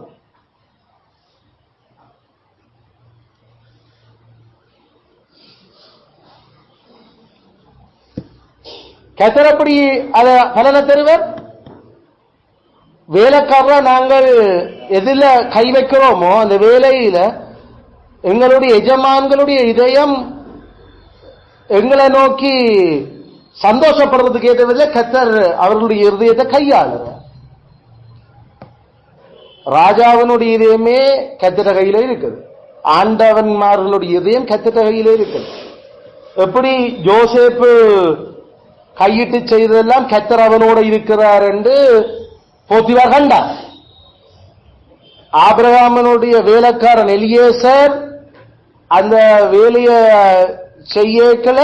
கர்த்தர் அப்படி அத பலனை தருவர். வேலைக்காரரா நாங்கள் எதில கை வைக்கிறோமோ அந்த வேலையில எங்களுடைய எஜமான்களுடைய இதயம் எங்களை நோக்கி சந்தோஷப்படுறதுக்கு ஏற்றவில்லை. கர்த்தர் அவர்களுடைய இருதயத்தை கையாளுற. ராஜாவினுடைய இதயமே கர்த்தர் கையில இருக்குது, ஆண்டவன்மார்களுடைய இதயம் கர்த்தர் கையில இருக்குது. எப்படி ஜோசேப்பு கையிட்டு செய்ததெல்லாம் கர்த்தர் அவனோட இருக்கிறார் என்று போத்திவார் கண்டார். ஆபிரகாமனுடைய வேலைக்காரன் எலியேசர் அந்த வேலையை செய்யக்கல,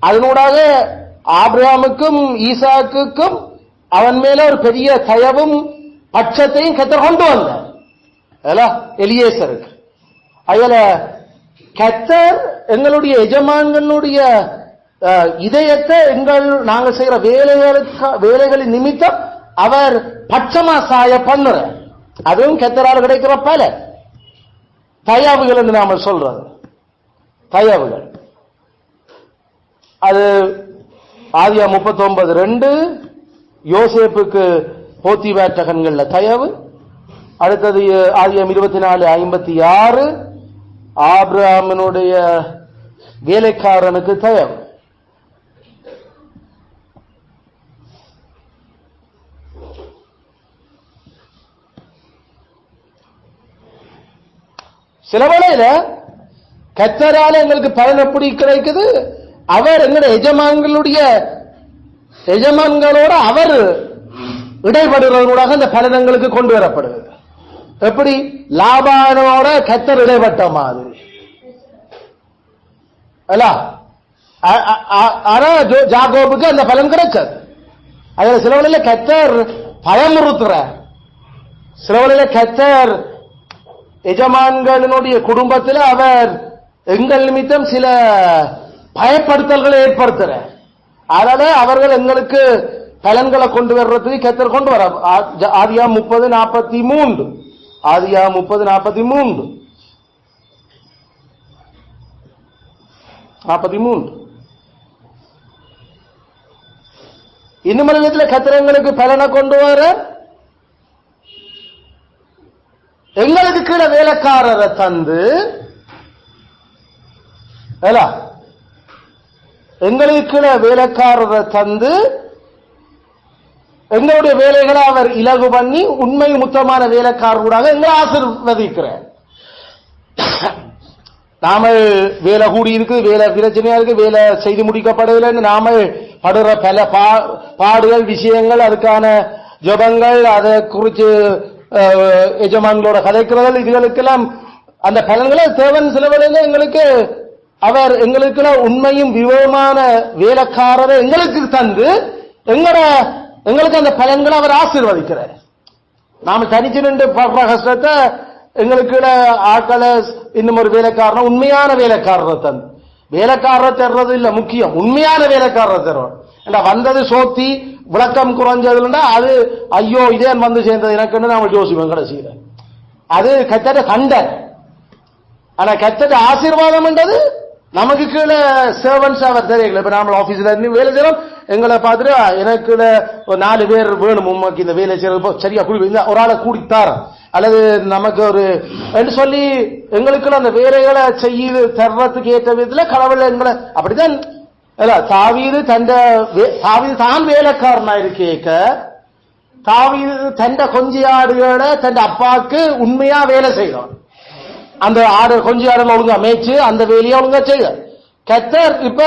அதனூடாக ஆபிரகாமுக்கும் ஈசாக்குக்கும் அவன் மேல ஒரு பெரிய தயவும் பட்சத்தையும் கர்த்தர் கொண்டு வந்தார் எலியேசருக்கு. அதுல கர்த்தர் எங்களுடைய எஜமான்களுடைய இதயத்தை நாங்கள் செய்கிற வேலைகளின் நிமித்தம் அவர் பட்சமா சாய பண்ணுற. அதுவும் கர்த்தரால் கிடைக்கிற பல தயவுகள் என்று நாம சொல்றது. தயவுகள் அது ஆதியா 39:2 யோசேப்புக்கு போத்திவாற்றகன்கள்ல தயவு. அடுத்தது ஆதியாம் 24:56 ஆபிரகாமினுடைய வேலைக்காரனுக்கு தயவு. சில வேளையில கர்த்தரால எங்களுக்கு பலன் எப்படி கிடைக்குது, அவர் எங்களுடைய எஜமான்களோட அவர் இடைபடுறதனூடாக அந்த பலனங்களுக்கு கொண்டு வரப்படுகிறது. எப்படி லாபானோட கர்த்தர் இடைப்பட்ட மாதிரி ஜாக்கோபுக்கு அந்த பலன் கிடைச்சது. அதுல சில வேளையில கர்த்தர் பயமுறுத்துற, சில வேளையில கர்த்தர் எஜமான்களினுடைய குடும்பத்தில் அவர் எங்கள் நிமித்தம் சில பயப்படுத்தல்களை ஏற்படுத்துற. அதனால அவர்கள் எங்களுக்கு பலன்களை கொண்டு வர்றதுக்கு கர்த்தர் கொண்டு வர. ஆதியா 30:43, ஆதியா 30:43 இன்னும் விதத்தில் கர்த்தர் எங்களுக்கு பலனை கொண்டு வர. எங்களுக்கு கீழே வேலைக்காரரை தந்து எங்களுக்கு கீழே வேலைக்காரரை தந்து எங்களுடைய வேலைகளை அவர் இலகு பண்ணி உண்மை முத்தமான வேலைக்காரர்களாக எங்களை ஆசீர்வதிக்கிறார். நாம வேலை கூடி இருக்கு, வேலை பிரச்சனையா இருக்கு, வேலை செய்து முடிக்கப்படவில்லை, நாம படுற பல பாடுகள் விஷயங்கள், அதுக்கான ஜபங்கள், அதை குறித்து எஜமான்களோட கதைக்கிறதல், இதுகளுக்கெல்லாம் அந்த பலன்களை தேவன் சில வேளையில எங்களுக்கு அவர் எங்களுக்கு உண்மையும் விவரமான வேலைக்காரரை எங்களுக்கு தந்து எங்களுக்கு அந்த பலன்களை அவர் ஆசீர்வதிக்கிறார். நாம தனிச்சு நின்று படுற கஷ்டத்தை எங்களுக்கு ஆட்களை இன்னும் ஒரு வேலைக்காரனை உண்மையான வேலைக்காரரை தந்து, வேலைக்காரரை தர்றது இல்ல முக்கியம், உண்மையான வேலைக்காரரை தருவோம். வந்தது சோத்தி விளக்கம் குறைஞ்சதுன்னா அது ஐயோ இதே வந்து சேர்ந்தது எனக்குன்னு நாம யோசிப்போம் கடைசியில. அது கர்த்தருடைய கண்டர். ஆனா கர்த்தருடைய ஆசீர்வாதம் என்றது நமக்கு கீழே சர்வன்ஸ் அவர் தெரியல. இப்ப நாம ஆபீஸ்ல இருந்து வேலை செய்யறோம், எங்களை பார்த்துட்டு எனக்கு ஒரு 4 பேர் வேணும் உண்மைக்கு இந்த வேலை செய்யறது சரியா கூடி ஒரு ஆளை கூடித்தார அல்லது நமக்கு ஒரு என்று சொல்லி எங்களுக்கு அந்த வேலைகளை செய்து தர்றதுக்கு ஏற்ற விதத்துல கடவுள் எங்களை அப்படிதான் தாவீது தான் வேலைக்காரனா இருக்கேக்க தாவீது தண்ட கொஞ்சி ஆடுகளை தன் அப்பாவுக்கு உண்மையா வேலை செய்யணும். அந்த ஆடு கொஞ்சி ஆடுல ஒழுங்கா மேய்ச்சு அந்த வேலையை ஒழுங்கா செய்ய கர்த்தர் இப்ப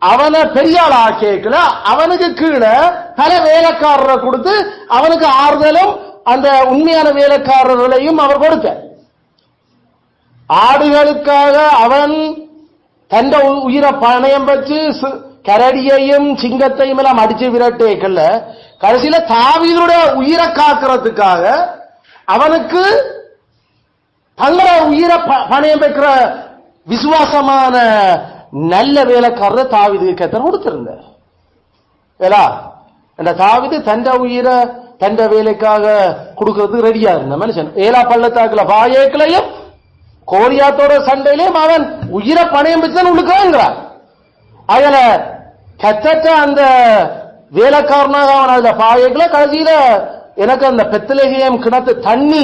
அவனை பெரிய ஆளா கேட்கல, அவனுக்கு கீழே பல வேலைக்காரரை கொடுத்து அவனுக்கு ஆறுதலும் அந்த உண்மையான வேலைக்காரர்களையும் அவர் கொடுத்த. ஆடுகளுக்காக அவன் தந்த உயிரை பணயம் வச்சு கரடியையும் சிங்கத்தையும் எல்லாம் அடிச்சு விரட்டேக்கல்ல, கடைசியில தாவீதுடைய உயிரை காக்கிறதுக்காக அவனுக்கு தங்கள உயிரை பணயம் வைக்கிற விசுவாசமான நல்ல வேலைக்காரர் தாவீது கர்த்தர் கொடுத்திருந்தார். தாவீது தண்ட உயிரை தண்ட வேலைக்காக கொடுக்கறதுக்கு ரெடியா இருந்த மனுஷன். ஏலா பள்ளத்தாக்குல பாயேக்களையும் கோலியாத்தோட சண்டையிலையும் அவன் உயிரை பணயம் வச்சுதான் உழுக்கிறான். அதுல கத்தட்ட அந்த வேலைக்காரனாக அவன் அதுல பாயேக்கல கடைசியில எனக்கு அந்த பெத்லகேம் கிணத்து தண்ணி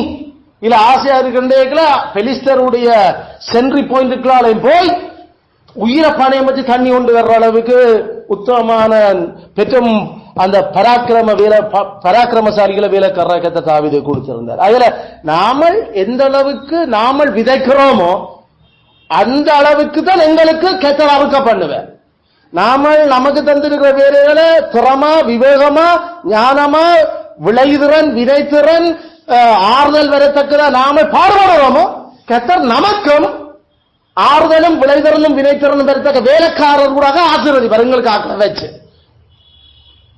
இல்ல ஆசையா இருக்கின்றேக்கல பெலிஸ்தருடைய சென்ட்ரி பாயிண்ட்களாலையும் போய் உயிரை பணயம் வச்சு தண்ணி கொண்டு வர்ற அளவுக்கு உத்தமமான பெற்றும் அந்த பராக்கிரமசாலிகளை வேலைக்காரத்தை தாவீது கொடுத்திருந்தார். அதுல நாமல் எந்த அளவுக்கு நாமல் விதைக்கிறோமோ அந்த அளவுக்கு தான் எங்களுக்கு கர்த்தர் அறுக்க பண்ணுவேன். நாமல் நமக்கு தந்திருக்கிற வேலைகளை திறமா விவேகமா ஞானமா விளைதிறன் விதைத்திறன் ஆறுதல் வரத்தக்கதா நாம பாடுபடுறோமோ கர்த்தர் நமக்கும் ஆறுதலும் விளைதிறனும் வினைத்திறனும் வரத்தக்க வேலைக்காரர் கூட ஆசீர்வதிப்பார் எங்களுக்கு ஆக்க வச்சு.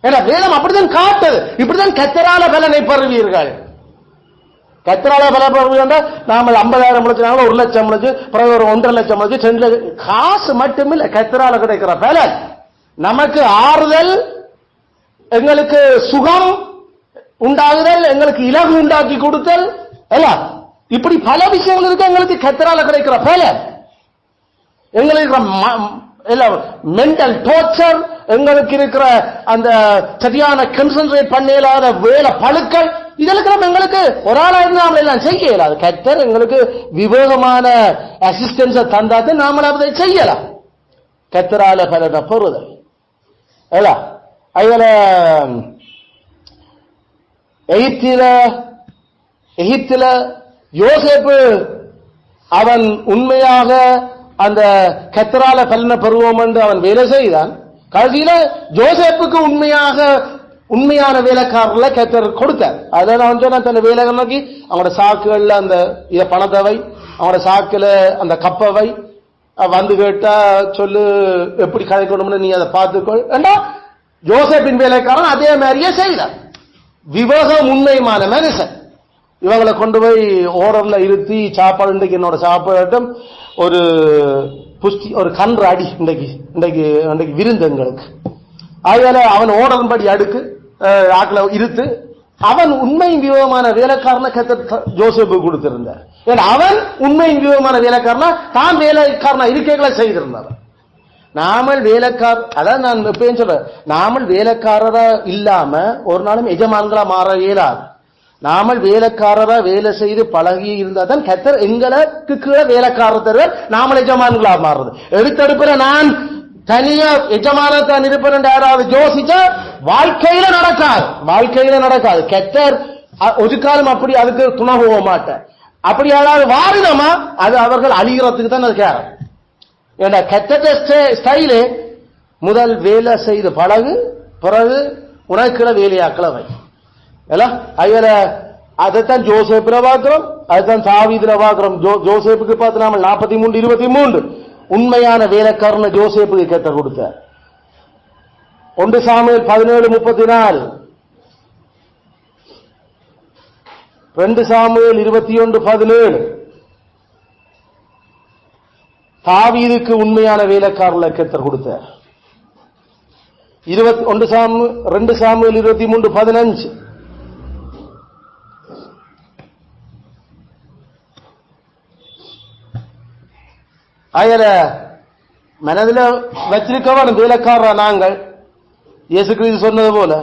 ஏன்னா வேதம் அப்படிதான் காட்டுது. இப்படிதான் கர்த்தரால பலனை பெறுவீர்கள். கர்த்தரால பலன் பெறுவீர்கள். நாம 50,000 முளைச்சாங்க 1 லட்சம் முளைச்சு பிறகு ஒரு 1.5 லட்சம் முளைச்சு 2 லட்சம் காசு மட்டுமில்ல கர்த்தரால கிடைக்கிற பலன் நமக்கு ஆறுதல், எங்களுக்கு சுகம் உண்டாகுதல், எங்களுக்கு இலகு உண்டாக்கி கொடுத்தல் எல்லாம் இப்படி பல விஷயங்கள் இருக்கு. எங்களுக்கு கர்த்தரால கிடைக்கிற பலன் எங்களுக்கு மென்டல் டார்ச்சர், எங்களுக்கு இருக்கிற அந்த சரியான கான்சென்ட்ரேட் பண்ண இயலாத வேலை பழுக்கள் இதெல்லாம் எங்களுக்கு ஒரு ஆளா இருந்து நாம எல்லாம் செய்ய இயலாது. கர்த்தர் எங்களுக்கு விவேகமான அசிஸ்டன்ஸை தந்தாது நாம அதை செய்யலாம். கர்த்தரால பலனை பெறுதல் அதுல எகிப்தில யோசேப்பு அவன் உண்மையாக அந்த கர்த்தரால பலனை பெறுவோம் என்று அவன் வேலை செய்தான். கடைசியில ஜோசேப்புக்கு உண்மையான வேலைக்காரர்களை கர்த்தர் கொடுத்தார். அதான் அவன் சொன்ன தன் வேலைகள் நோக்கி அவனோட சாக்குகள்ல அந்த பணத்தவை அவனோட சாக்குல அந்த கப்பவை வந்து கேட்டா சொல்லு எப்படி கதைக்கணும்னு நீ அதை பார்த்துக்கொள் ஏண்டா ஜோசேப்பின் வேலைக்காரன் அதே மாதிரியே செய்தான். விவேகம் உண்மையான மனுஷன். இவங்களை கொண்டு போய் ஓரல்ல இருத்தி சாப்பாடு இன்றைக்கு என்னோட சாப்பாட்டும் ஒரு புஷ்டி ஒரு கன்று அடி இன்றைக்கு விருந்து எங்களுக்கு. அதனால அவன் ஓடல் படி அடுக்கு ஆக்களை இருத்து அவன் உண்மையின் விவேகமான வேலைக்காரனை ஜோசேப்பு கொடுத்திருந்தார். ஏன்னா அவன் உண்மையின் விவேகமான வேலைக்காரனா தான் வேலைக்காரனா இருக்கைகளை செய்திருந்தார். நாமல் அதான் நான் எப்பயும் சொல்றேன், நாமல் வேலைக்காரரா இல்லாம ஒரு நாளும் எஜமான்களா மாற இயலாது. நாமல் வேலைக்காரரா வேலை செய்து பழகி இருந்தா தான் கர்த்தர் எங்களுக்கு கீழே வேலைக்காரர் தருவார், நாமல் எஜமான்களா மாறுறது. எடுத்தெடுப்புல நான் தனியா எஜமானத்தான் இருப்பேன் யாராவது யோசிச்சா வாழ்க்கையில நடக்காது. கர்த்தர் ஒரு காலம் அப்படி அதுக்கு துணை போக மாட்டேன். அப்படி யாராவது வாரினமா அது அவர்கள் அழிகிறதுக்கு தான் அது காரணம். ஏன்னா கர்த்தர் ஸ்டைலே முதல் வேலை செய்து பழகு, பிறகு உனக்குள்ள வேலையாக்களை வை. அதுல அதைத்தான் ஜோசேப்புல பார்க்கிறோம், அதுதான் தாவீதுல பார்க்கிறோம். ஜோசேப்புக்கு பார்த்து நாம 43:23 உண்மையான வேலைக்காரன் ஜோசேப்புக்கு கர்த்தர் கொடுத்தார். 1 சாமுவேல் 17:34, 2 சாமுவேல் 21:17 தாவீதுக்கு உண்மையான வேலைக்காரர்களை கர்த்தர் கொடுத்தார். 2 சாமுவேல் 23:15 2 அதில் மனதில் வச்சிருக்கவன் வேலைக்காரர் நாங்கள் இயேசு கிறிஸ்து சொன்னது போல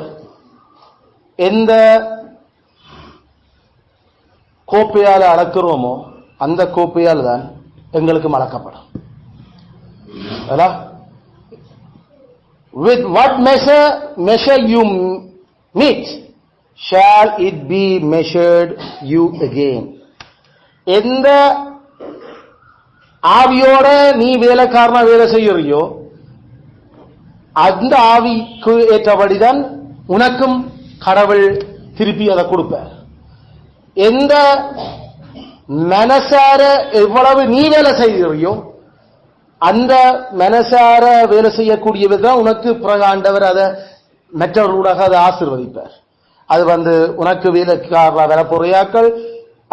எந்த கோப்பையால் அளக்கிறோமோ அந்த கோப்பையால் தான் எங்களுக்கு அளக்கப்படும். With what measure you meet, shall it be measured you again. எந்த ஆவியோட நீ வேலைக்காரனா வேலை செய்யறியோ அந்த ஆவிக்கு ஏற்றபடிதான் உனக்கும் கடவுள் திருப்பி அதை கொடுப்பார். எந்த மனசார எவ்வளவு நீ வேலை செய்யறியோ அந்த மனசார வேலை செய்யக்கூடியவர்தான் உனக்கு பிரகாண்டவர் அதை மற்றவர்களாக அதை ஆசீர்வதிப்பார். அது உனக்கு வேலைக்காரா வேலை பொறையாக்கள்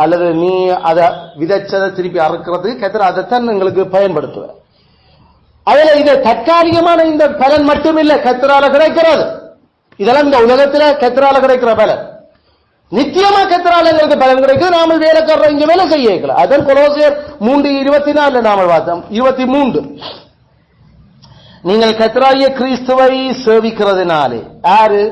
அல்லது நீ அதை விதைச்சதை திருப்பி அறுக்கிறதுக்கு கர்த்தர் அதைத்தான் எங்களுக்கு பயன்படுத்துவார். அதுல இது தற்காலிகமான இந்த பலன் மட்டுமில்லை கர்த்தரால கிடைக்கிறது. இதெல்லாம் இந்த உலகத்துல கர்த்தரால கிடைக்கிற பலன். நிச்சயமா கர்த்தரால எங்களுக்கு பலன் கிடைக்குது. நாம வேலைக்காரர் இங்க வேலை செய்யல. அதன் கொலோசியர் 3:24 நாம பார்த்தோம். 23 நீங்கள் கர்த்தராகிய கிறிஸ்துவை சேவிக்கிறதுனாலே யாரு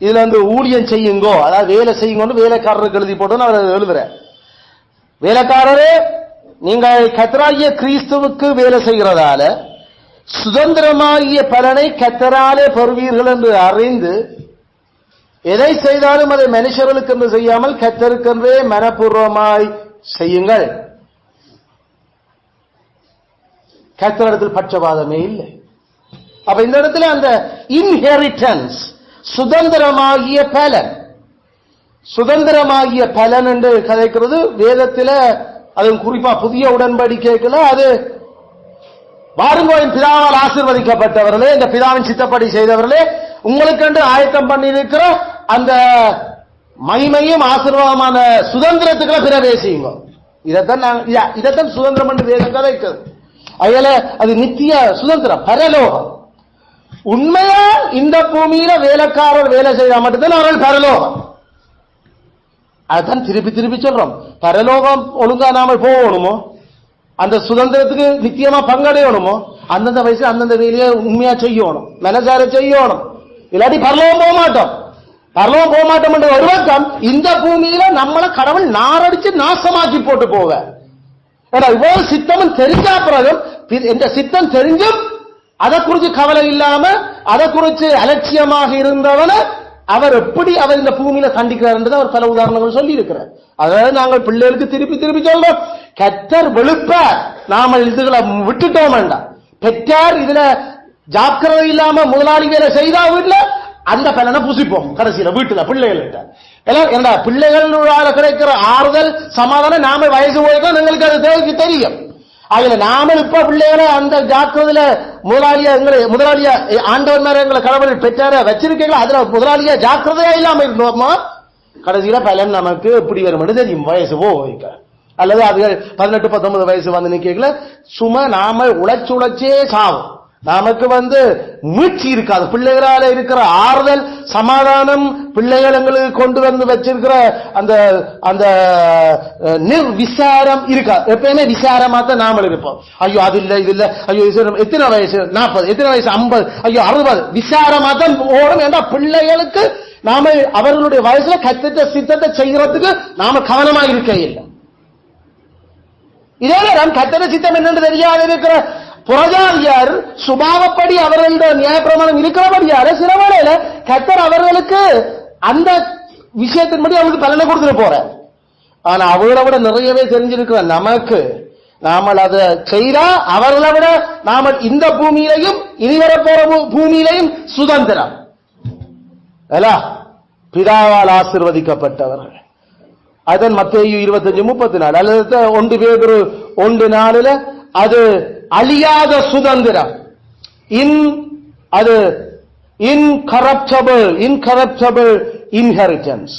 இதுல ஊழியம் செய்யுங்கோ, அதாவது வேலை செய்யுங்கன்னு வேலைக்காரருக்கு எழுதி போட்டோன்னு அவர் எழுதுற. வேலைக்காரரே நீங்கள் கர்த்தராகிய கிறிஸ்துவுக்கு வேலை செய்கிறதால சுதந்திரமாகிய பலனை கர்த்தராலே பெறுவீர்கள் என்று அறிந்து எதை செய்தாலும் அதை மனுஷர்களுக்கு என்று செய்யாமல் கர்த்தருக்கென்றே மனப்பூர்வமாய் செய்யுங்கள். கர்த்தரிடத்தில் பட்சபாதமே இல்லை. அப்ப இந்த இடத்துல அந்த இன்ஹெரிட்டன்ஸ் சுதந்திரமாகிய பலன், சுதந்திரமாகிய பலன் என்று கதைக்கிறது வேதத்தில். அதுவும் குறிப்பா புதிய உடன்படிக்கைக்குள்ள அது பாருங்கோயின் பிதாவால் ஆசீர்வதிக்கப்பட்டவர்களே, இந்த பிதாவின் சித்தப்படி செய்தவர்களே, உங்களுக்கு ஆயத்தம் பண்ணியிருக்கிற அந்த மகிமையும் ஆசீர்வாதமான சுதந்திரத்துக்குள்ள பிரவேசிங்க. இதைத்தான் சுதந்திரம் என்று வேதம் கதைக்கிறது. அதுல அது நித்திய சுதந்திரம், பரலோகம். உண்மையா இந்த பூமியில வேலைக்காரர் வேலை செய்தா மட்டும்தான் அவர்கள் பரலோகம். அதுதான் திருப்பி திருப்பி சொல்றோம். பரலோகம் ஒழுங்கா நாம போகணுமோ, அந்த சுதந்திரத்துக்கு நிச்சயமா பங்கடையணுமோ, அந்தந்த வயசு அந்தந்த வேலையை உண்மையா செய்யணும், மனசார செய்யணும். இல்லாட்டி பரலோகம் போக மாட்டோம். பரலோகம் போக மாட்டோம் என்ற ஒரு பக்கம் இந்த பூமியில நம்மளை கடவுள் நாரடிச்சு நாசமாக்கி போட்டு போக. இவ்வளவு சித்தமும் தெரிஞ்சா பிறகும் இந்த சித்தம் தெரிஞ்சும் அதை குறிச்சு கவலை இல்லாம அதை குறிச்சு அலட்சியமாக இருந்தவன அவர் எப்படி அவர் இந்த பூமியில கண்டிக்கிறார் என்றதை அவர் பல உதாரணங்கள் சொல்லி இருக்கிறார். அதாவது நாங்கள் பிள்ளைகளுக்கு திருப்பி திருப்பி சொல்றோம், கர்த்தர் வெளுப்பார், நாம இதுகளை விட்டுட்டோம் வேண்டாம். பெற்றார் இதுல ஜாக்கிரதை இல்லாம முதலாளி வேலை செய்தா வீட்டுல அந்த பலனை புசிப்போம் கடைசியில வீட்டுல பிள்ளைகள்கிட்ட. எல்லாம் பிள்ளைகள் கிடைக்கிற ஆறுதல் சமாதானம் நாம வயசு போய்தான் எங்களுக்கு அது தெரியும். அதுல நாம இப்ப பிள்ளைகளை அந்த ஜாக்கிரதையில முதலாளியா ஆண்டவர் மேல எங்களை கடவுள் பெற்றார வச்சிருக்கீங்களா, அதுல முதலாளியா ஜாக்கிரதையா இல்லாம இருந்தோமா கடைசியில பலன் நமக்கு எப்படி வரும் தெரியும் வயசு போக. அல்லது அதுகள் 18-19 வயசு வந்து நிக்கல சும்மா நாம உழைச்சே சாவும். நமக்கு மீட்சி இருக்காது. பிள்ளைகளால இருக்கிற ஆறுதல் சமாதானம் பிள்ளைகள் எங்களுக்கு கொண்டு வந்து வச்சிருக்கிற அந்த அந்த நிர்விசாரம் இருக்காது. எப்பயுமே விசாரமா தான் நாம இருப்போம். ஐயோ அது இல்ல இது இல்ல, ஐயோ எத்தனை வயசு 40, எத்தனை வயசு 50, ஐயோ 60 விசாரமா தான் ஓடும். ஏன்னா பிள்ளைகளுக்கு நாம அவர்களுடைய வயசுல கத்திட்ட சித்தத்தை செய்யறதுக்கு நாம கவனமா இருக்க இல்லை. இதே நான் கத்திட்ட சித்தம் என்னன்னு தெரியாத இருக்கிற புரஜாதியார் சுபாவப்படி அவர்களுடைய நியாயப்பிரமாணம் இருக்கிறபடியார சில வேளையில கர்த்தர் அவர்களுக்கு அந்த விஷயத்தின்படி அவங்களுக்கு பலனை கொடுத்துட்டு போற. ஆனா அவங்கள விட நிறையவே தெரிஞ்சிருக்கிற நமக்கு நாம அதை செய்தா அவர்களை விட நாம இந்த பூமியிலையும் இனி வரப்போற பூமியிலையும் சுதந்திரம் பிதாவால் ஆசீர்வதிக்கப்பட்டவர்கள். அதன் மத்தேயு 25:34 அல்லது 1 பேதுரு 1:4 அது அழியாத சுதந்திரம். அது இன்கரப்டபிள் இன்ஹெரிட்டன்ஸ்,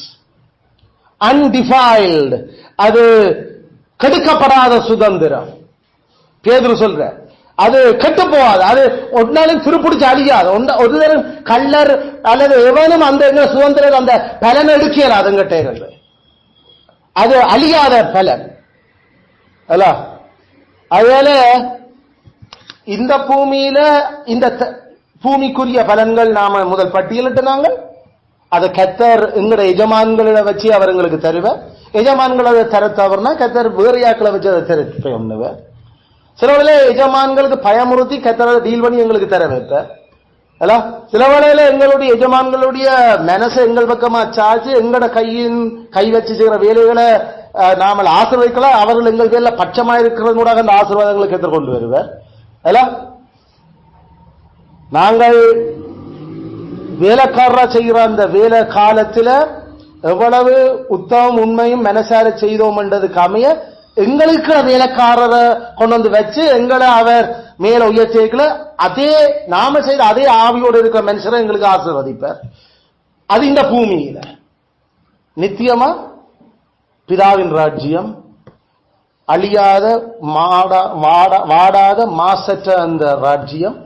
அன்டிஃபைல்டு, அது கெடுக்கப்படாத சுதந்திரம். பேதுரு சொல்ற அது கெட்டு போகாது, அது ஒன்னாலும் திருப்பிடிச்சு அழியாது. ஒரு நேரம் கள்ளர் அல்லது எவனும் அந்த சுதந்திரம் அந்த பலன் எடுக்கிறார். அதுங்கிட்ட இருந்து அது அழியாத பலன் அல்ல. அதனால இந்த பூமியில இந்த பூமிக்குரிய பலன்கள் நாம முதல் பட்டியலிட்டு நாங்கள் அதை கத்தர் எங்கட எஜமான்களை வச்சு அவர் எங்களுக்கு தருவார். எஜமான்கள் அதை தர தவறுனா கத்தர் வேறு யாக்களை வச்சு அதை தருவார். சில வேளையில எஜமான்களுக்கு பயமுறுத்தி கத்தரை டீல் பண்ணி எங்களுக்கு தர வைப்பார். சில வேளையில எங்களுடைய எஜமான்களுடைய மனசை எங்கள் பக்கமா சாச்சு எங்கட கை வச்சு செய்கிற வேலைகளை நாமல் ஆசீர்வதிக்கலாம். அவர்கள் எங்கள் பேர்ல பட்சமா இருக்கிறது கூட அந்த ஆசீர்வாதங்களை கத்தர் கொண்டு வருவார். நாங்கள் வேலைக்காரரா செய்கிற அந்த வேலை காலத்துல எவ்வளவு உத்தமம் உண்மையும் மனசார செய்தோம் என்றதுக்கு அமைய எங்களுக்கு வேலைக்காரரை கொண்டு வந்து வச்சு எங்களை அவர் மேல உயர்த்திக்கல அதே நாம செய்த அதே ஆவியோடு இருக்கிற மனுஷரை எங்களுக்கு ஆசீர்வதிப்பார். அது இந்த பூமியில நித்தியமா பிதாவின் ராஜ்யம் அழியாத வாடாத மாசற்ற அந்த ராஜ்யம்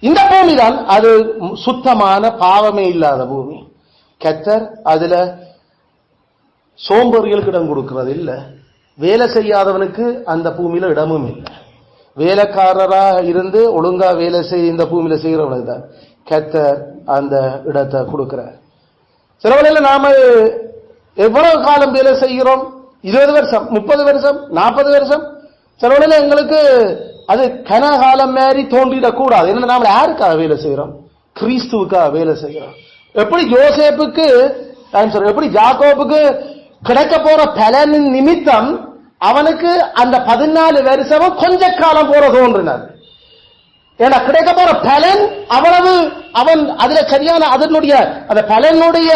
இந்த பூமி தான். அது சுத்தமான பாவமே இல்லாத பூமி. கர்த்தர் அதுல சோம்பேறிகளுக்கு இடம் கொடுக்கிறது இல்ல, வேலை செய்யாதவனுக்கு அந்த பூமியில இடமும் இல்லை. வேலைக்காரராக இருந்து ஒழுங்கா வேலை செய்ய இந்த பூமியில செய்யறவனுக்கு தான் கர்த்தர் அந்த இடத்தை கொடுக்கிறார். சில வேளையில நாம எவ்வளவு காலம் வேலை செய்கிறோம், 20 வருஷம் 30 வருஷம் 40 வருஷம். சில வேளையில எங்களுக்கு அது கனகாலம் மாதிரி தோன்றிடக்கூடாது. என்ன நாம யாருக்காக வேலை செய்யறோம்? கிறிஸ்துவுக்காக வேலை செய்யறோம். எப்படி யோசேப்புக்கு எப்படி ஜாக்கோபுக்கு கிடைக்க போற பலனின் நிமித்தம் அவனுக்கு அந்த 14 வருஷமும் கொஞ்ச காலம் போற தோன்றினார். ஏன்னா கிடைக்க போற பலன் அவ்வளவு அவன் அதுல சரியான அதனுடைய அந்த பலனுடைய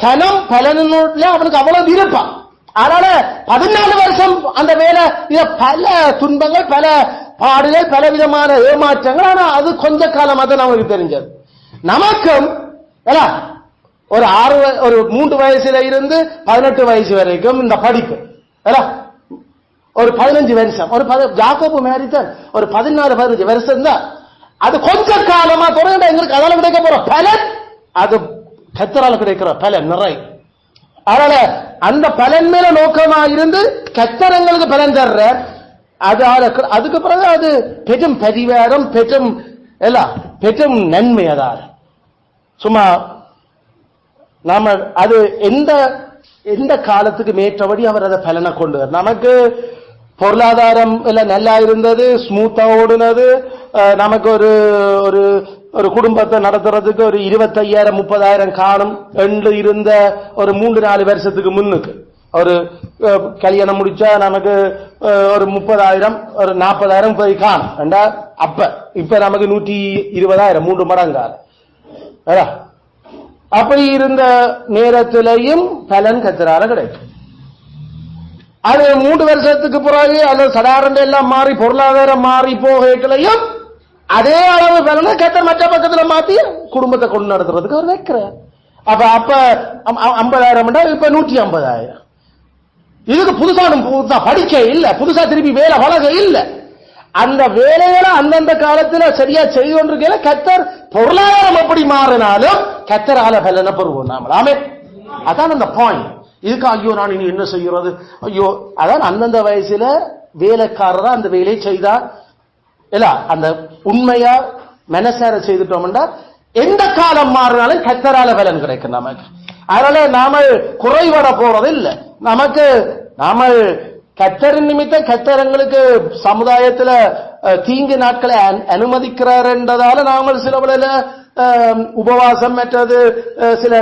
கனம் பலனுடைய அவனுக்கு அவ்வளவு இருப்பான். அதனால 14 வருஷம் அந்த வேலை பல துன்பங்கள் பல பாடுகள் பல விதமான ஏமாற்றங்கள். ஆனா அது கொஞ்ச காலம் தான் நமக்கு தெரிஞ்சது. நமக்கும் ஒரு 3 வயசுல இருந்து 18 வயசு வரைக்கும் இந்த படிப்பு ஒரு 15 வருஷம் ஒரு ஜாக்கோபு மேரித்தான் ஒரு 14 வருஷம் தான். அது கொஞ்ச காலமா தொடர்ந்து எங்களுக்கு அதனால கிடைக்க போற பலன் அது கர்த்தரால கிடைக்கிற பலன் நிறை. அதனால அந்த பலன் மேல நோக்கமா இருந்து கர்த்தர் எங்களுக்கு பலன் தர்ற அதுக்கு பிறகு அது பெரும் பரிவாரம் பெரும் நன்மை. அதால் சும்மா நாம அது எந்த காலத்துக்கு மேற்றபடி அவர் அதை பலனை கொண்டு வர. நமக்கு பொருளாதாரம் எல்லாம் நல்லா இருந்தது, ஸ்மூத்தா ஓடுனது. நமக்கு ஒரு ஒரு குடும்பத்தை நடத்துறதுக்கு ஒரு 25,000-30,000 காணும் என்று இருந்த ஒரு 3-4 வருஷத்துக்கு முன்னுக்கு ஒரு கல்யாணம் முடிச்சா நமக்கு ஒரு 30,000 ஒரு 40,000 போய் காணும். இப்ப நமக்கு 120,000 3 மடங்கால. அப்படி இருந்த நேரத்திலையும் பலன் கர்த்தரால கிடைக்கும். அது 3 வருஷத்துக்கு பிறகு அல்லது சடாரண்ட எல்லாம் மாறி பொருளாதாரம் மாறி போகலையும் அதே அளவு பலனை கர்த்தர் மற்ற பக்கத்துல மாத்தி குடும்பத்தை கொண்டு நடத்துறதுக்கு அவர் வைக்கிறார். அப்ப 50,000 இப்ப 150,000. இதுக்கு புதுசா படிக்க இல்ல, புதுசா திருப்பி வேலை வழங்க இல்ல. அந்த வேலைகளை அந்தந்த காலத்துல சரியா செய்து கொண்டிருக்கல. கர்த்தர் பொருளாதாரம் எப்படி மாறினாலும் கர்த்தரால பலனை பெறுவோம் நாம. அதான் அந்த பாயிண்ட். இதுக்கு ஐயோ நான் இனி என்ன செய்யறது ஐயோ. அதான் அந்தந்த வயசுல வேலைக்காரரா அந்த வேலையை செய்தா இல்ல அந்த உண்மையா மனசார செய்துட்டோம்னா எந்த காலம் மாறினாலும் கர்த்தரால பலன் கிடைக்கும் நமக்கு. அதனால நாம குறைபட போறது இல்லை. நமக்கு நாம கர்த்தரின் நிமித்தம் கர்த்தரங்களுக்கு சமுதாயத்துல தீங்கு நாட்களை அனுமதிக்கிறார் என்றதால நாங்கள் சில வேளையில உபவாசம் மற்றது சில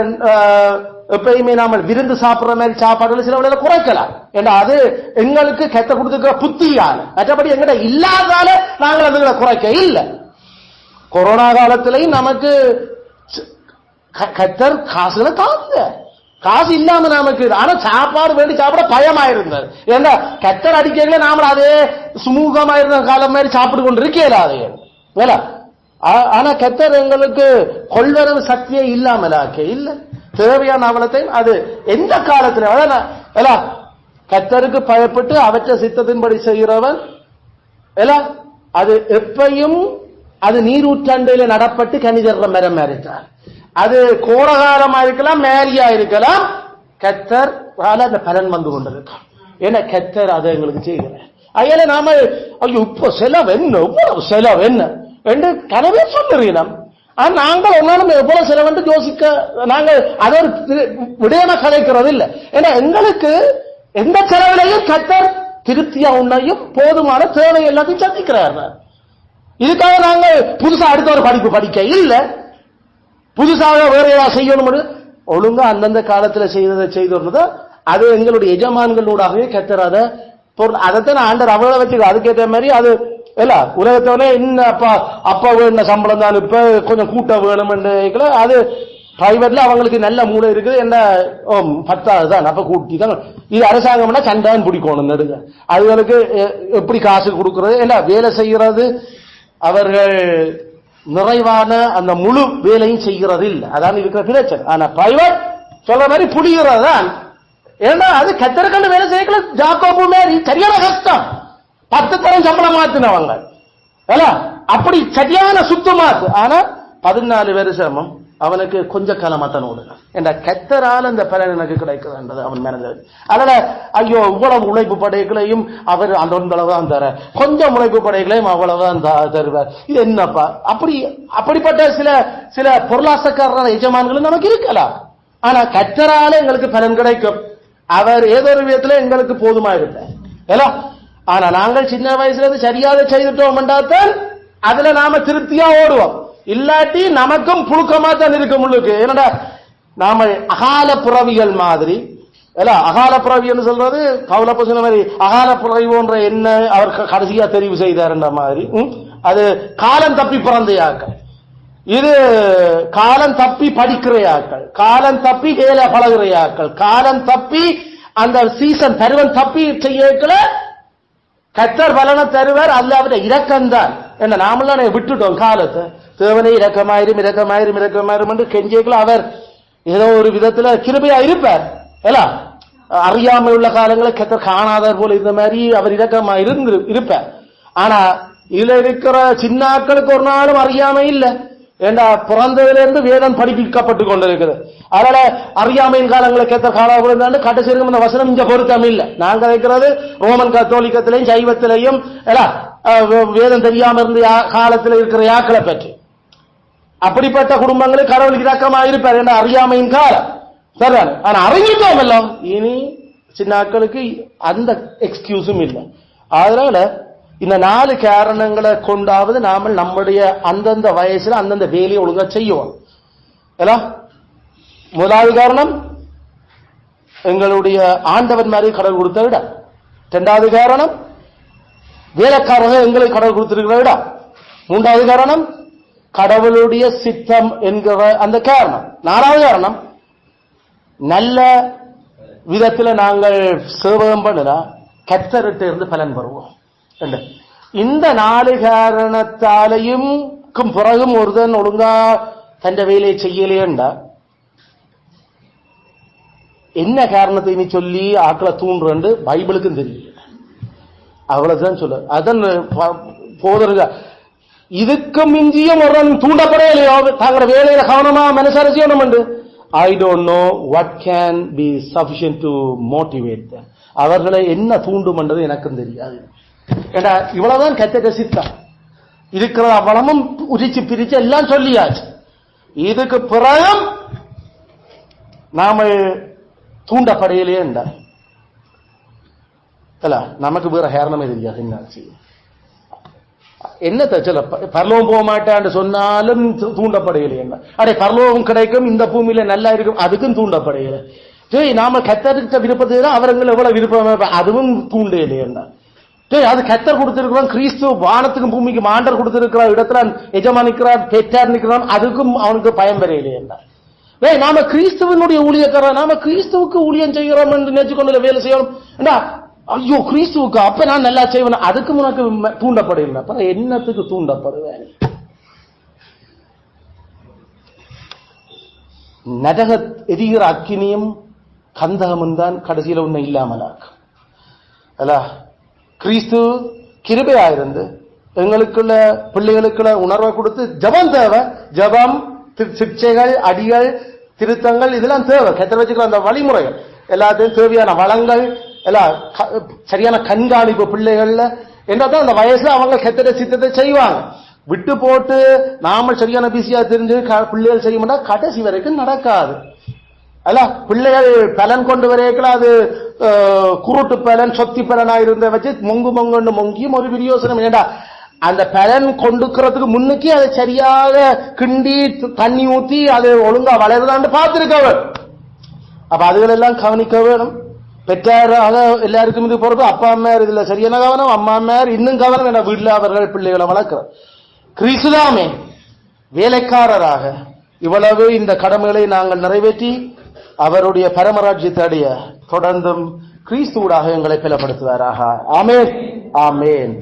எப்பயுமே நாம விருந்து சாப்பிடுற மாதிரி சாப்பாடுகள் சில வேளையில குறைக்கலாம். ஏன்னா அது எங்களுக்கு கெட்ட கொடுத்துக்கிற புத்தியால, மற்றபடி எங்கிட்ட இல்லாதால நாங்கள் அதுகளை குறைக்க இல்லை. கொரோனா காலத்திலையும் நமக்கு கர்த்தர் காசுல தாங்க காசு இல்லாம நமக்கு. ஆனா சாப்பாடு வேண்டி சாப்பிட பயமா இருந்தது. ஏன்னா கர்த்தர் அடிக்கல நாம அதே சுமூகமா இருந்த காலம் மாதிரி சாப்பிட்டு கொண்டு இருக்கலாது. ஆனா கர்த்தர் எங்களுக்கு கொள்வரவு சக்தியே இல்லாமலாக்க இல்ல. தேவையான அவலத்தையும் அது எந்த காலத்துல கர்த்தருக்கு பயப்பட்டு அவற்றை சித்தத்தின்படி செய்கிறவன் அது எப்பையும் அது நீரூற்றண்டையில நடப்பட்டு கனிதர்ற மரம் மாறிட்டார். அது கோடகாலமா இருக்கலாம், மேலியா இருக்கலாம், கர்த்தர் அந்த பலன் வந்து கொண்டிருக்கான். ஏன்னா கர்த்தர் அதை எங்களுக்கு செய்கிறார். அயல நாம ஐயோ இப்ப செலவு என்ன இவ்வளவு செலவு என்ன என்று கனவே சொல்லுறீனம். ஆனா நாங்கள் ஒன்னாலும் எவ்வளவு செலவு யோசிக்க நாங்கள் அதை ஒரு விடயமா கலைக்கிறது இல்லை. ஏன்னா எங்களுக்கு எந்த செலவிலையும் கர்த்தர் திருப்தியா உன்னையும் போதுமான தேவை எல்லாத்தையும் சந்திக்கிறார். இதுக்காக நாங்கள் புதுசா அடுத்த ஒரு படிப்பு படிக்க இல்ல, புதுசாக வேற ஏதாவது செய்யணும். ஒழுங்கா அந்தந்த காலத்துல செய்ததை செய்தோம்னு அது எங்களுடைய எஜமான்களூடாகவே கர்த்தர் அதைத்தான் ஆண்டர் அவ்வளவு வச்சுக்க. அதுக்கேற்ற மாதிரி அது இல்ல உலகத்தோட இன்னும் அப்பா வேணும் சம்பளம் தான் இப்ப கொஞ்சம் கூட்ட வேணும். அது பிரைவேட்ல அவங்களுக்கு நல்ல மூளை இருக்குது. என்ன 10,000 தான் அப்ப கூட்டி தான். இது அரசாங்கம்னா சண்டான் பிடிக்கணும் நடுங்க. அதுகளுக்கு எப்படி காசு கொடுக்கறது என்ன வேலை செய்யறது, அவர்கள் நிறைவான அந்த முழு வேலையும் செய்கிறது இல்லை. அதான் இருக்கிற பிரச்சனை. ஆனா பிரைவேட் சொல்ற மாதிரி புடிகிறது தான். ஏன்னா அது கத்தரக்கண்டு வேலை செய்யல. ஜாக்கோபு மாதிரி சரியான கஷ்டம், 10 தரம் சம்பளம் மாத்தினவங்க அப்படி சரியான சுத்தமாத்து. ஆனா 14 வருஷமும் அவனுக்கு கொஞ்ச காலமா தான் ஓடுங்க என்ற கத்தரால் அந்த பலன் எனக்கு கிடைக்குதுன்றது அவன் மேனேஜர். அதனால ஐயோ இவ்வளவு உழைப்பு படைகளையும் அவர் அந்த அளவுதான் தர, கொஞ்சம் உழைப்பு படைகளையும் அவ்வளவுதான் தருவார். இது என்னப்பா அப்படிப்பட்ட சில பொருளாசக்காரரான எஜமான்களும் நமக்கு இருக்கலாம். ஆனா கத்தரால எங்களுக்கு பலன் கிடைக்கும். அவர் ஏதோ ஒரு விதத்துல எங்களுக்கு போதுமா இருப்பார். ஆனா நாங்கள் சின்ன வயசுல இருந்து சரியாக செய்துட்டோம் என்றால் அதுல நாம திருப்தியா ஓடுவோம். இல்லாட்டி நமக்கும் புழுக்கமா தான் இருக்கும் முழுக்கு. என்னடா நாம அகால புறவிகள் மாதிரி அகால புறவி என்று சொல்றது பவுலப்ப சொன்ன மாதிரி அகால புறவி போன்ற என்ன அவர் கடைசியா தெரிவு செய்தார் என்ற மாதிரி. அது காலம் தப்பி பிறந்த யாக்கள், இது காலம் தப்பி படிக்கிற யாக்கள், காலம் தப்பி வேலை பழகிற யாக்கள், காலம் தப்பி அந்த சீசன் பருவம் தப்பி செய்யல கத்தர் பலனை தருவார். அல்ல அவருடைய இரக்கம்தான். என்ன நாமெல்லாம் விட்டுட்டோம் காலத்தை. தேவனை இரக்கமாயிரும் இரக்கமாயிரும் இரக்கமாயிரும் என்று கெஞ்சேக்கள் அவர் ஏதோ ஒரு விதத்துல கிருபையா இருப்பார். அறியாமல் உள்ள காலங்களை கத்தர் காணாதவர் போல இருந்த மாதிரி அவர் இரக்கமா இருப்பார். ஆனா இதுல இருக்கிற சின்னாக்களுக்கு ஒரு நாளும் அறியாமை இல்லை. ஏண்டா பிறந்ததிலிருந்து வேதம் படிப்பிக்கப்பட்டு கொண்டிருக்கிறது. அதனால அறியாமையின் காலங்களை கத்தர் காணாமல் கடைசி இந்த வசனம் இங்க பொருத்தம் இல்லை. நாங்க இருக்கிறது ரோமன் கத்தோலிக்கத்திலையும் சைவத்திலையும் வேதம் தெரியாம இருந்த காலத்தில் இருக்கிற யாக்களை பற்றி. அப்படிப்பட்ட குடும்பங்களுக்கு கடவுளுக்கு இரக்கமா இருப்பார். என்ன அறியாமையின் காலம் சரிதான். ஆனா அறிஞ்சிட்டோம் எல்லாம். இனி சின்னாக்களுக்கு அந்த எக்ஸ்கியூஸும் இல்லை. அதனால இந்த 4 காரணங்களை கொண்டாவது நாம நம்முடைய அந்தந்த வயசுல அந்தந்த வேலையை ஒழுங்கா செய்வோம். முதலாவது காரணம் எங்களுடைய ஆண்டவன் மாதிரி கடவுள் கொடுத்த விட. 2வது காரணம் வேலைக்காரர்கள் எங்களுக்கு கடவுள் கொடுத்திருக்கிற விட. 3வது காரணம் கடவுளுடைய சித்தம் என்கிற அந்த காரணம். 4வது காரணம் நல்ல விதத்துல நாங்கள் சேவகம் பண்ணினா கர்த்தர்கிட்ட இருந்து பலன் பெறுவோம். இந்த 4 காரணத்தாலையும் பிறகும் ஒருதன் ஒழுங்கா தன் வேலையை செய்யலையேண்டா என்ன காரணத்தை நீ சொல்லி ஆக்களை தூண்டுறன்னு பைபிளுக்கும் தெரியல. அவ்வளவுதான் சொல்ல. அதன் போதருங்க இதுக்கு மிஞ்சியும் ஒருவன் தூண்டப்படையிலையோ தங்களோட வேலையில கவனமா மனசார செய்யணும். I don't know what can be sufficient to motivate. அவர்களை என்ன தூண்டும் என்றது எனக்கும் தெரியாது. ஏண்டா இவ்வளவுதான் கத்தக சித்தம் இருக்கிற அவ்வளவும் உரிச்சு பிரிச்சு எல்லாம் சொல்லியாச்சு. இதுக்கு பிறகு நாம தூண்டப்படையிலே நமக்கு வேற காரணமே தெரியாது. என்ன சொல்ல பரலோகம் போக மாட்டான்னு சொன்னாலும் தூண்டப்படையிலே அடே பரலோகம் கிடைக்கும் இந்த பூமியில நல்லா இருக்கும் அதுக்கும் தூண்டப்படையில. சரி நாம கத்தரித்த விருப்பத்தை தான் அவர்கள் எவ்வளவு விருப்பம் அதுவும் தூண்டையிலே. அது கத்தர் கொடுத்திருக்கிறான். கிறிஸ்து வானத்துக்கும் பூமிக்கும் ஆண்டர் கொடுத்திருக்கிற இடத்துல எஜமானிக்கிறான் பெற்றார் நிற்கிறான் அதுக்கும் அவனுக்கு பயம் வரையிலே. நாம கிறிஸ்துவனுடைய ஊழியக்காரன், நாம கிறிஸ்துவுக்கு ஊழியம் செய்கிறோம் என்று நினைச்சுக்கொண்டு வேலை செய்யணும். ஐயோ கிறிஸ்துவுக்கு அப்ப நான் நல்லா செய்வேன் அதுக்கு உனக்கு தூண்டப்படல. என்னத்துக்கு தூண்டப்படுவேன்? நரக எரிகிற அக்கினியும் கந்தகமும் தான் கடைசியில ஒண்ணு இல்லாமலாக்கும். கிறிஸ்து கிருபையாயிருந்து எங்களுக்குள்ள பிள்ளைகளுக்குள்ள உணர்வை கொடுத்து ஜபம் தேவை. ஜபம் சிக்ஷைகள் அடிகள் திருத்தங்கள் இதெல்லாம் தேவை. கத்தர் வச்சுக்கிற அந்த வழிமுறைகள் எல்லாத்தையும் தேவையான வளங்கள் எல்லாம் சரியான கண்காணிப்பு பிள்ளைகள்ல என்னதான் அந்த வயசுல அவங்க கெத்தட சித்தத்தை செய்வாங்க. விட்டு போட்டு நாம சரியான பிஸியா தெரிஞ்சு பிள்ளைகள் செய்யணும்னா கடைசி வரைக்கும் நடக்காது. அல்ல பிள்ளைகள் பலன் கொண்டு வரைக்கும் அது குருட்டு பலன் சொத்தி பலனா இருந்த வச்சு மொங்குன்னு மொங்கியும் ஒரு விரியோசனம் ஏண்டா அந்த பலன் கொண்டுக்கிறதுக்கு முன்னுக்கே அதை சரியாக கிண்டி தண்ணி ஊத்தி அது ஒழுங்கா வளருதான்னு பார்த்திருக்கவர். அப்ப அதுகளெல்லாம் கவனிக்க வேணும். பெற்றாராக எல்லாருக்கும் இது போறது அப்பா அம்மையார் இதுல சரியான கவனம், அம்மா அம்மையார் இன்னும் கவனம் என்ற வீட்டுல அவர்கள் பிள்ளைகளை வளர்க்கிறார். கிறிஸ்துதாமே வேலைக்காரராக இவ்வளவு இந்த கடமைகளை நாங்கள் நிறைவேற்றி அவருடைய பரமராஜ்யத்தை அடைய தொடர்ந்தும் கிறிஸ்துவாக எங்களை பலப்படுத்துவாராக. ஆமென், ஆமென்.